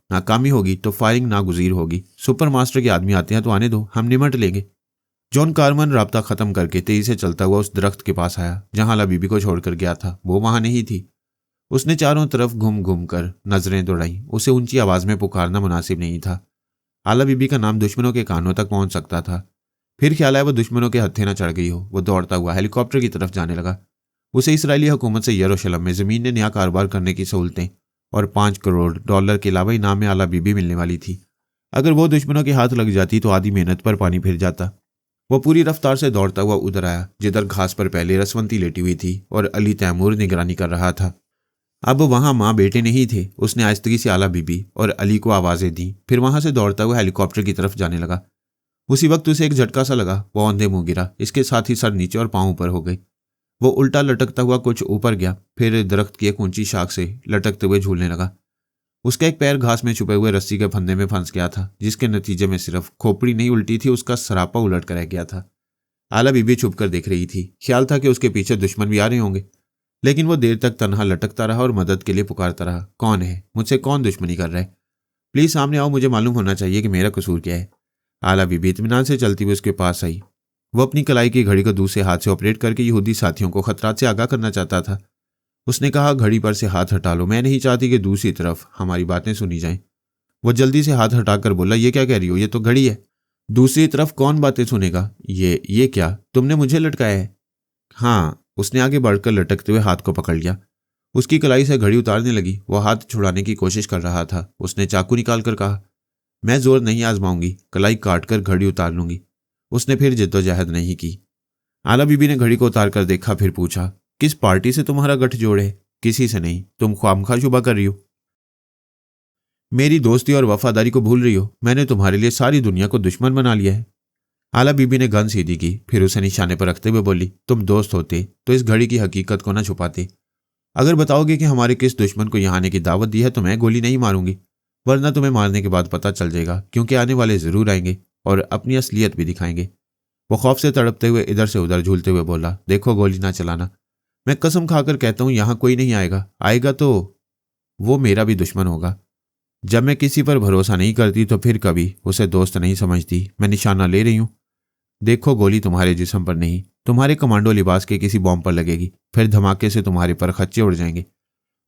नाकामी होगी तो फायरिंग नागुजीर होगी। सुपर मास्टर के आदमी आते हैं तो आने दो, हम निमट लेंगे। जॉन कारमन राब्ता खत्म करके तेजी से चलता हुआ उस दरख्त के पास आया जहां आला बीबी को छोड़कर गया था। वो वहां नहीं थी। उसने चारों तरफ घूम घूम कर नजरें दौड़ाई। उसे ऊंची आवाज में पुकारना मुनासिब नहीं था। आला बीबी का नाम दुश्मनों के कानों तक पहुंच सकता था। फिर ख्याल आया वो दुश्मनों के हत्थे न चढ़ गई हो। वो दौड़ता हुआ हेलीकॉप्टर की तरफ जाने लगा। उसे इसराइली हुकूमत से यरूशलेम में जमीन ने नया कारोबार करने की सहूलतें और 5 करोड़ डॉलर के अलावा इनाम में आला बीबी मिलने वाली थी। अगर वो दुश्मनों के हाथ लग जाती तो आधी मेहनत पर पानी फिर जाता। वो पूरी रफ्तार से दौड़ता हुआ उधर आया जिधर घास पर पहले रसवंती लेटी हुई थी और अली तैमूर निगरानी कर रहा था। अब वहां माँ बेटे नहीं थे। उसने आहिस्तगी से आला बीबी और अली को आवाजें दी, फिर वहां से दौड़ता हुआ हेलीकॉप्टर की तरफ जाने लगा। उसी वक्त उसे एक झटका सा लगा। वो औंधे मुंह गिरा। इसके साथ ही सर नीचे और पांव ऊपर हो गए। वो उल्टा लटकता हुआ कुछ ऊपर गया, फिर दरख्त की एक ऊंची शाख से लटकते हुए झूलने लगा। उसका एक पैर घास में छुपे हुए रस्सी के फंदे में फंस गया था, जिसके नतीजे में सिर्फ खोपड़ी नहीं उल्टी थी, उसका सरापा उलट कर रह गया था। आला बीबी छुप कर देख रही थी। ख्याल था कि उसके पीछे दुश्मन भी आ रहे होंगे, लेकिन वो देर तक तन्हा लटकता रहा और मदद के लिए पुकारता रहा। कौन है? मुझसे कौन दुश्मनी कर रहा है? प्लीज सामने आओ, मुझे मालूम होना चाहिए कि मेरा कसूर क्या है। आला बीबी इत्मीनान से चलती हुई उसके पास आई। वो अपनी कलाई की घड़ी को दूसरे हाथ से ऑपरेट करके यहूदी साथियों को खतरात से आगाह करना चाहता था। उसने कहा, घड़ी पर से हाथ हटा लो, मैं नहीं चाहती कि दूसरी तरफ हमारी बातें सुनी जाएं। वो जल्दी से हाथ हटाकर बोला, ये क्या कह रही हो? ये तो घड़ी है। दूसरी तरफ कौन बातें सुनेगा? ये क्या, तुमने मुझे लटकाया है? हाँ। उसने आगे बढ़कर लटकते हुए हाथ को पकड़ लिया। उसकी कलाई से घड़ी उतारने लगी। वह हाथ छुड़ाने की कोशिश कर रहा था। उसने चाकू निकाल कर कहा, मैं जोर नहीं आजमाऊंगी, कलाई काट कर घड़ी उतार लूंगी। उसने फिर जिद्दोजहद नहीं की। आला बीबी ने घड़ी को उतार कर देखा, फिर पूछा, किस पार्टी से तुम्हारा गठजोड़ है? किसी से नहीं, तुम ख्वामखा शुबा कर रही हो। मेरी दोस्ती और वफादारी को भूल रही हो। मैंने तुम्हारे लिए सारी दुनिया को दुश्मन बना लिया है। आला बीबी ने गन सीधी की, फिर उसे निशाने पर रखते हुए बोली, तुम दोस्त होते तो इस घड़ी की हकीकत को न छुपाते। अगर बताओगे कि हमारे किस दुश्मन को यहाँ आने की दावत दी है तो मैं गोली नहीं मारूंगी, वरना तुम्हें मारने के बाद पता चल जाएगा, क्योंकि आने वाले जरूर आएंगे और अपनी असलियत भी दिखाएंगे। वो खौफ से तड़पते हुए इधर से उधर झूलते हुए बोला, देखो गोली ना चलाना। मैं कसम खाकर कहता हूं यहां कोई नहीं आएगा। आएगा तो वो मेरा भी दुश्मन होगा। जब मैं किसी पर भरोसा नहीं करती तो फिर कभी उसे दोस्त नहीं समझती। मैं निशाना ले रही हूं। देखो गोली तुम्हारे जिस्म पर नहीं, तुम्हारे कमांडो लिबास के किसी बॉम्ब पर लगेगी। फिर धमाके से तुम्हारे पर खच्चे उड़ जाएंगे।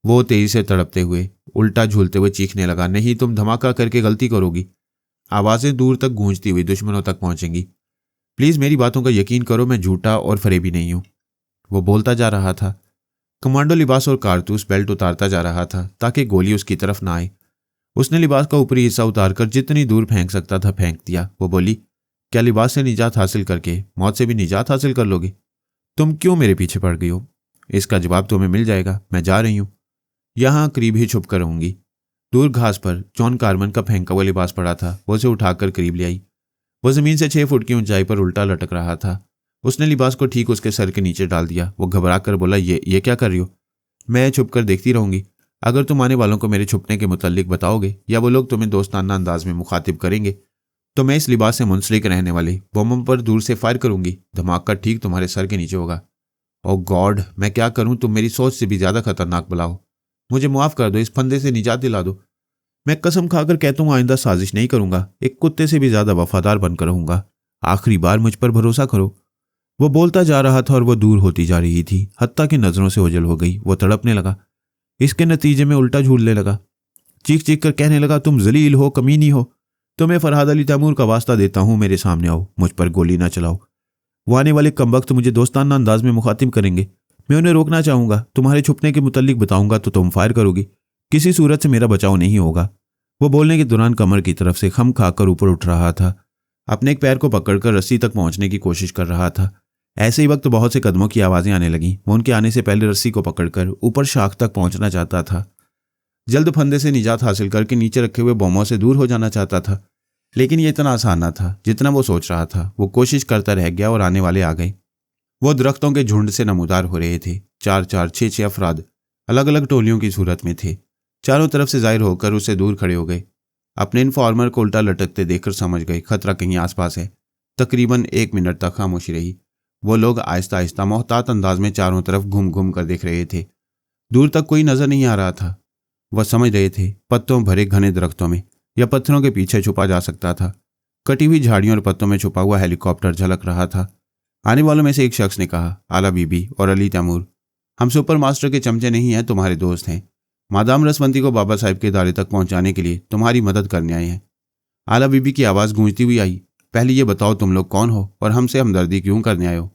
वो तेजी से तड़पते हुए उल्टा झूलते हुए चीखने लगा, नहीं, तुम धमाका करके गलती करोगी। आवाजें दूर तक गूंजती हुई दुश्मनों तक पहुंचेंगी। प्लीज मेरी बातों का यकीन करो, मैं झूठा और फरेबी नहीं हूं। वो बोलता जा रहा था। कमांडो लिबास और कारतूस बेल्ट उतारता जा रहा था ताकि गोली उसकी तरफ ना आए। उसने लिबास का ऊपरी हिस्सा उतारकर जितनी दूर फेंक सकता था फेंक दिया। वो बोली, क्या लिबास से निजात हासिल करके मौत से भी निजात हासिल कर लोगे? तुम क्यों मेरे पीछे पड़ गई हो? इसका जवाब तुम्हें मिल जाएगा। मैं जा रही हूं, यहां करीब ही छुप कर रहूंगी। दूर घास पर जॉन कार्मन का फेंका हुआ लिबास पड़ा था। वो उसे उठाकर करीब ले आई। वो जमीन से 6 फुट की ऊंचाई पर उल्टा लटक रहा था। उसने लिबास को ठीक उसके सर के नीचे डाल दिया। वो घबरा कर बोला, ये क्या कर रही हो? मैं छुप कर देखती रहूंगी। अगर तुम आने वालों को मेरे छुपने के मुतालिक बताओगे या वो लोग तुम्हें दोस्ताना अंदाज में मुखातिब करेंगे तो मैं इस लिबास से मुंसलिक रहने वाली बम पर दूर से फायर करूंगी। धमाका ठीक तुम्हारे सर के नीचे होगा। ओ गॉड, मैं क्या करूं? तुम मेरी सोच से भी ज्यादा खतरनाक बला हो। मुझे माफ कर दो, इस फंदे से निजात दिला दो। मैं कसम खाकर कहता हूं आइंदा साजिश नहीं करूंगा। एक कुत्ते से भी ज्यादा वफादार बनकर रहूंगा। आखिरी बार मुझ पर भरोसा करो। वो बोलता जा रहा था और वो दूर होती जा रही थी, हत्ता की नजरों से ओझल हो गई। वो तड़पने लगा। इसके नतीजे में उल्टा झूलने लगा। चीख चीख कर कहने लगा, तुम जलील हो, कमीनी हो। तुम्हें फरहाद अली तैमूर का वास्ता देता हूं, मेरे सामने आओ, मुझ पर गोली ना चलाओ। वो आने वाले कमबख्त मुझे दोस्ताना अंदाज में मुखातिब करेंगे। मैं उन्हें रोकना चाहूंगा। तुम्हारे छुपने के मुतालिक बताऊंगा तो तुम फायर करोगी। किसी सूरत से मेरा बचाव नहीं होगा। वो बोलने के दौरान कमर की तरफ से खम खाकर ऊपर उठ रहा था। अपने एक पैर को पकड़कर रस्सी तक पहुंचने की कोशिश कर रहा था। ऐसे ही वक्त बहुत से कदमों की आवाजें आने लगीं। वो उनके आने से पहले रस्सी को पकड़कर ऊपर शाख तक पहुंचना चाहता था। जल्द फंदे से निजात हासिल करके नीचे रखे हुए बमों से दूर हो जाना चाहता था। लेकिन यह इतना आसान न था जितना वो सोच रहा था। वो कोशिश करता रह गया और आने वाले आ गए। वो दरख्तों के झुंड से नमूदार हो रहे थे। 4-4, 6-6 अफराद अलग अलग टोलियों की सूरत में थे। चारों तरफ से जाहिर होकर उससे दूर खड़े हो गए। अपने इन्फॉर्मर को उल्टा लटकते देखकर समझ गए खतरा कहीं आसपास है। तकरीबन 1 मिनट तक खामोशी रही। वो लोग आहिस्ता आहिस्ता मोहतात अंदाज में चारों तरफ घूम घूम कर देख रहे थे। दूर तक कोई नजर नहीं आ रहा था। वह समझ रहे थे पत्तों भरे घने दरख्तों में या पत्थरों के पीछे छुपा जा सकता था। कटी हुई झाड़ियों और पत्तों में छुपा हुआ हेलीकॉप्टर झलक रहा था। आने वालों में से एक शख्स ने कहा, आला बीबी और अली तैमूर, हम सुपर मास्टर के चमचे नहीं हैं, तुम्हारे दोस्त हैं। मादाम रसवंती को बाबा साहिब के इदारे तक पहुंचाने के लिए तुम्हारी मदद करने आए हैं। आला बीबी की आवाज़ गूंजती हुई आई, पहले ये बताओ तुम लोग कौन हो और हमसे हमदर्दी क्यों करने आए हो?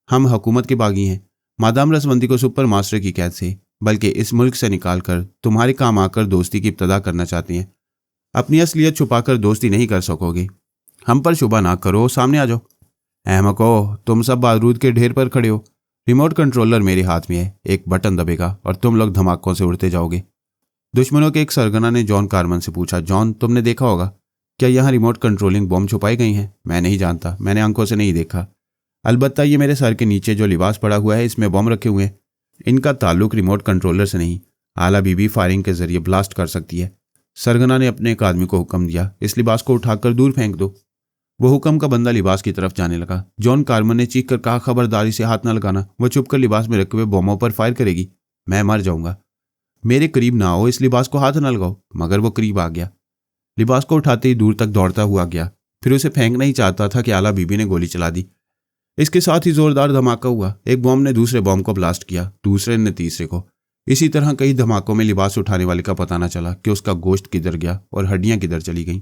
हम हुकूमत के बागी हैं। मादाम रसवंती को सुपर मास्टर की कैद से, बल्कि इस मुल्क से निकाल कर तुम्हारे काम आकर दोस्ती की इब्तदा करना चाहती हैं। अपनी असलियत छुपाकर दोस्ती नहीं कर सकोगे। हम पर शुबा ना करो, सामने आ जाओ। अहमको, तुम सब बारूद के ढेर पर खड़े हो। रिमोट कंट्रोलर मेरे हाथ में है। एक बटन दबेगा और तुम लोग धमाकों से उड़ते जाओगे। दुश्मनों के एक सरगना ने जॉन कार्मन से पूछा, जॉन, तुमने देखा होगा क्या यहाँ रिमोट कंट्रोलिंग बॉम्ब छुपाई गई हैं? मैं नहीं जानता, मैंने आंखों से नहीं देखा। अलबत्ता ये मेरे सर के नीचे जो लिबास पड़ा हुआ है इसमें बॉम्ब रखे हुए हैं। इनका ताल्लुक रिमोट कंट्रोलर से नहीं। आला बीबी फायरिंग के जरिए ब्लास्ट कर सकती है। सरगना ने अपने एक आदमी को हुक्म दिया, इस लिबास को उठाकर दूर फेंक दो। वो हुक्म का बंदा लिबास की तरफ जाने लगा। जॉन कार्मन ने चीख कर कहा, खबरदारी से हाथ न लगाना, वो छुपकर लिबास में रखे हुए बॉम्बों पर फायर करेगी। मैं मर जाऊंगा। मेरे करीब ना आओ, इस लिबास को हाथ न लगाओ। मगर वो करीब आ गया। लिबास को उठाते ही दूर तक दौड़ता हुआ गया। फिर उसे फेंकना ही चाहता था कि आला बीबी ने गोली चला दी। इसके साथ ही जोरदार धमाका हुआ। एक बॉम्ब ने दूसरे बॉम्ब को ब्लास्ट किया, दूसरे ने तीसरे को। इसी तरह कई धमाकों में लिबास उठाने वाले का पता न चला कि उसका गोश्त किधर गया और हड्डियां किधर चली गईं।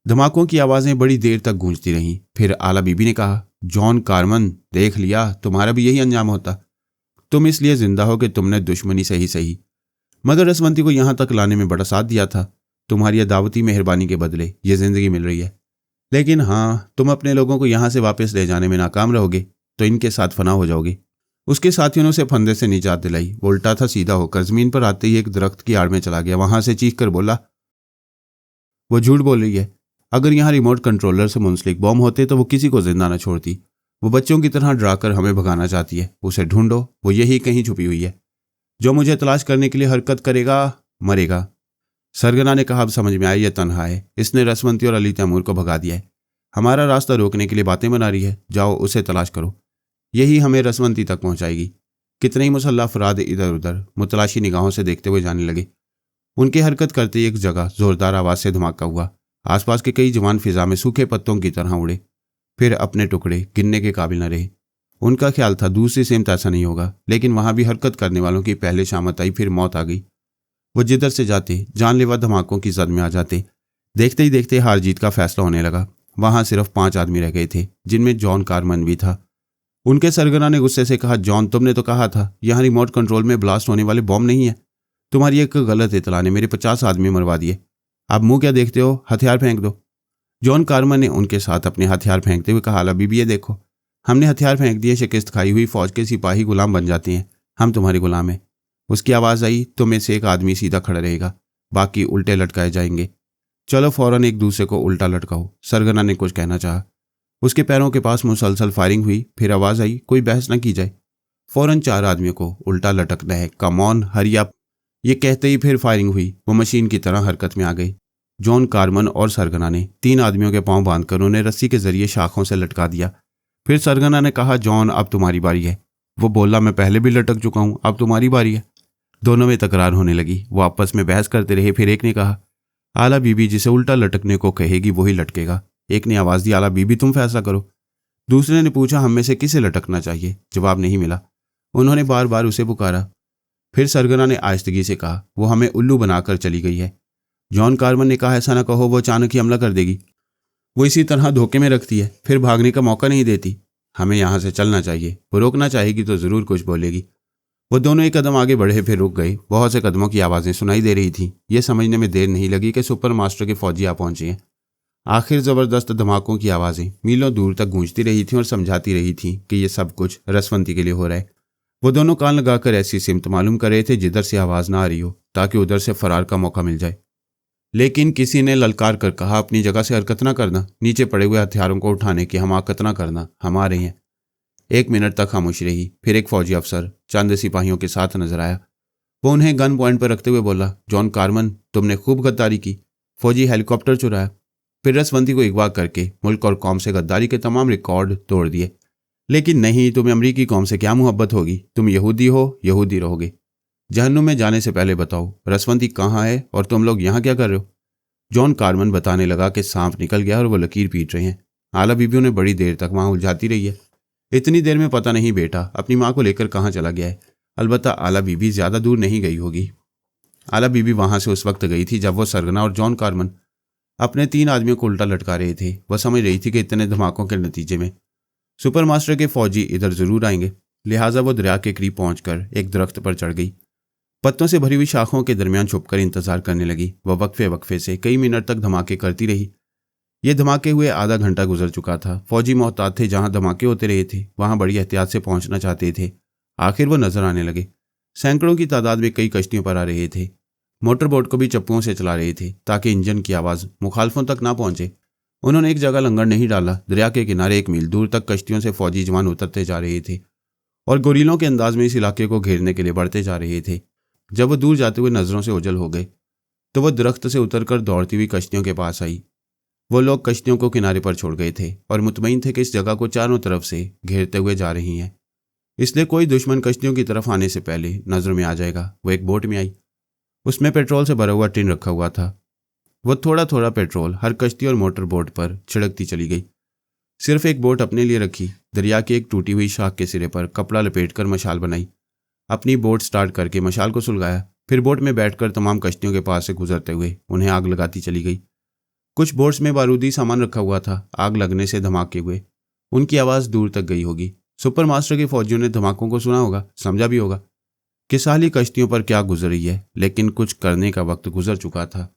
धमाकों की आवाजें बड़ी देर तक गूंजती रहीं। फिर आला बीबी ने कहा, जॉन कार्मन, देख लिया, तुम्हारा भी यही अंजाम होता। तुम इसलिए जिंदा हो कि तुमने दुश्मनी सही सही मगर रसवंती को यहां तक लाने में बड़ा साथ दिया था। तुम्हारी अदावती मेहरबानी के बदले ये जिंदगी मिल रही है। लेकिन हाँ, तुम अपने लोगों को यहां से वापस ले जाने में नाकाम रहोगे तो इनके साथ फना हो जाओगे। उसके साथियों ने उसे फंदे से निजात दिलाई। वो उल्टा था सीधा होकर जमीन पर आते ही एक दरख्त की आड़ में चला गया। वहां से चीख कर बोला, वो झूठ बोल रही है। अगर यहाँ रिमोट कंट्रोलर से मुंसलिक बॉम्ब होते तो वो किसी को जिंदा न छोड़ती। वो बच्चों की तरह डराकर हमें भगाना चाहती है। उसे ढूंढो, वो यही कहीं छुपी हुई है। जो मुझे तलाश करने के लिए हरकत करेगा मरेगा। सरगना ने कहा, अब समझ में आई, यह तन्हा है। इसने रसवंती और अली तैमूर को भगा दिया है। हमारा रास्ता रोकने के लिए बातें बना रही है। जाओ उसे तलाश करो, यही हमें रसवंती तक पहुंचाएगी। कितने ही मुसल्लह अफराद इधर उधर मुतलाशी निगाहों से देखते हुए जाने लगे। उनकी हरकत करते ही एक जगह जोरदार आवाज से धमाका हुआ। आसपास के कई जवान फिजा में सूखे पत्तों की तरह उड़े, फिर अपने टुकड़े गिनने के काबिल न रहे। उनका ख्याल था दूसरी सेमत ऐसा नहीं होगा, लेकिन वहां भी हरकत करने वालों की पहले शामत आई, फिर मौत आ गई। वो जिधर से जाते जानलेवा धमाकों की जद में आ जाते। देखते ही देखते हार जीत का फैसला होने लगा। वहां सिर्फ 5 आदमी रह गए थे, जिनमें जॉन कारमन भी था। उनके सरगना ने गुस्से से कहा, जॉन, तुमने तो कहा था यहाँ रिमोट कंट्रोल में ब्लास्ट होने वाले बॉम्ब नहीं है। तुम्हारी एक गलत इतला ने मेरे 50 आदमी मरवा दिए। आप मुंह क्या देखते हो, हथियार फेंक दो। जॉन कारमन ने उनके साथ अपने हथियार फेंकते हुए कहा, अला बीबी, ये देखो, हमने हथियार फेंक दिए। शिकस्त खाई हुई फौज के सिपाही गुलाम बन जाते हैं, हम तुम्हारे गुलाम हैं। उसकी आवाज़ आई, तुम में से एक आदमी सीधा खड़ा रहेगा, बाकी उल्टे लटकाए जाएंगे। चलो फौरन एक दूसरे को उल्टा लटकाओ। सरगना ने कुछ कहना चाहा। उसके पैरों के पास मुसलसल फायरिंग हुई। फिर आवाज़ आई, कोई बहस न की जाए, फौरन 4 आदमियों को उल्टा लटकना है। Come on, hurry up. ये कहते ही फिर फायरिंग हुई। वो मशीन की तरह हरकत में आ गई। जॉन कारमन और सरगना ने 3 आदमियों के पांव बांधकर उन्हें रस्सी के जरिए शाखों से लटका दिया। फिर सरगना ने कहा, जॉन, अब तुम्हारी बारी है। वो बोला, मैं पहले भी लटक चुका हूं, अब तुम्हारी बारी है। दोनों में तकरार होने लगी। वो आपस में बहस करते रहे। फिर एक ने कहा, आला बीबी जिसे उल्टा लटकने को कहेगी वही लटकेगा। एक ने आवाज़ दी, आला बीबी तुम फैसला करो। दूसरे ने पूछा, हम में से किसे लटकना चाहिए। जवाब नहीं मिला। उन्होंने बार बार उसे पुकारा। फिर सरगना ने आहिस्तगी से कहा, वो हमें उल्लू बनाकर चली गई है। जॉन कारमन ने कहा, ऐसा ना कहो, वो अचानक ही हमला कर देगी। वो इसी तरह धोखे में रखती है, फिर भागने का मौका नहीं देती। हमें यहाँ से चलना चाहिए। वो रोकना चाहेगी तो ज़रूर कुछ बोलेगी। वो दोनों एक कदम आगे बढ़े, फिर रुक गए। बहुत से कदमों की आवाज़ें सुनाई दे रही थीं। ये समझने में देर नहीं लगी कि सुपर मास्टर के फौजी आ पहुंचे हैं। आखिर ज़बरदस्त धमाकों की आवाज़ें मीलों दूर तक गूंजती रही थीं और समझाती रही थीं कि ये सब कुछ रसवंती के लिए हो रहा है। वो दोनों कान लगाकर ऐसी सिमत मालूम कर रहे थे जिधर से आवाज़ ना आ रही हो, ताकि उधर से फरार का मौका मिल जाए। लेकिन किसी ने ललकार कर कहा, अपनी जगह से हरकत ना करना, नीचे पड़े हुए हथियारों को उठाने की हमाकत ना करना, हम आ रहे हैं। 1 मिनट तक खामोशी रही। फिर एक फौजी अफसर चंद सिपाहियों के साथ नजर आया। वो उन्हें गन पॉइंट पर रखते हुए बोला, जॉन कारमन, तुमने खूब गद्दारी की, फौजी हेलीकॉप्टर चुराया, फिर रसवंती को अगवा करके मुल्क और कौम से गद्दारी के तमाम रिकॉर्ड तोड़ दिए। लेकिन नहीं, तुम्हें अमरीकी कौम से क्या मोहब्बत होगी। तुम यहूदी हो, यहूदी रहोगे। जहन्नुम में जाने से पहले बताओ, रसवंती कहाँ है और तुम लोग यहाँ क्या कर रहे हो। जॉन कारमन बताने लगा कि सांप निकल गया और वो लकीर पीट रहे हैं। आला बीबियों ने बड़ी देर तक वहां उलझाती रही है। इतनी देर में पता नहीं बेटा अपनी माँ को लेकर कहाँ चला गया है। अलबत्ता आला बीबी ज्यादा दूर नहीं गई होगी। आला बीबी वहां से उस वक्त गई थी जब वो सरगना और जॉन कारमन अपने 3 आदमियों को उल्टा लटका रहे थे। वह समझ रही थी कि इतने धमाकों के नतीजे में सुपर मास्टर के फौजी इधर जरूर आएंगे। लिहाजा वो दरिया के करीब पहुंचकर एक दरख्त पर चढ़ गई। पत्तों से भरी हुई शाखों के दरमियान छुपकर इंतजार करने लगी। वह वक्फे वक्फे से कई मिनट तक धमाके करती रही। ये धमाके हुए आधा घंटा गुजर चुका था। फौजी मोहतात थे, जहां धमाके होते रहे थे वहां बड़ी एहतियात से पहुंचना चाहते थे। आखिर वो नजर आने लगे। सैकड़ों की तादाद में कई कश्तियों पर आ रहे थे। मोटर बोट को भी चप्पुओं से चला रहे थे ताकि इंजन की आवाज़ मुखालफों तक ना पहुंचे। उन्होंने एक जगह लंगर नहीं डाला। दरिया के किनारे 1 मील दूर तक कश्तियों से फौजी जवान उतरते जा रहे थे और गोरीलों के अंदाज में इस इलाके को घेरने के लिए बढ़ते जा रहे थे। जब वो दूर जाते हुए नजरों से ओझल हो गए तो वह दरख्त से उतरकर दौड़ती हुई कश्तियों के पास आई। वो लोग कश्तियों को किनारे पर छोड़ गए थे और मुतमईन थे कि इस जगह को चारों तरफ से घेरते हुए जा रही हैं, इसलिए कोई दुश्मन कश्तियों की तरफ आने से पहले नजर में आ जाएगा। वो एक बोट में आई। उसमें पेट्रोल से भरा हुआ टिन रखा हुआ था। वो थोड़ा थोड़ा पेट्रोल हर कश्ती और मोटर बोट पर छिड़कती चली गई। सिर्फ एक बोट अपने लिए रखी। दरिया की एक टूटी हुई शाख के सिरे पर कपड़ा लपेटकर मशाल बनाई। अपनी बोट स्टार्ट करके मशाल को सुलगाया। फिर बोट में बैठकर तमाम कश्तियों के पास से गुजरते हुए उन्हें आग लगाती चली गई। कुछ बोट्स में बारूदी सामान रखा हुआ था। आग लगने से धमाके हुए। उनकी आवाज़ दूर तक गई होगी। सुपर मास्टर के फौजियों ने धमाकों को सुना होगा, समझा भी होगा कि साली कश्तियों पर क्या गुजर रही है, लेकिन कुछ करने का वक्त गुजर चुका था।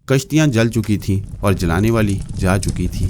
कश्तियां जल चुकी थीं और जलाने वाली जा चुकी थी।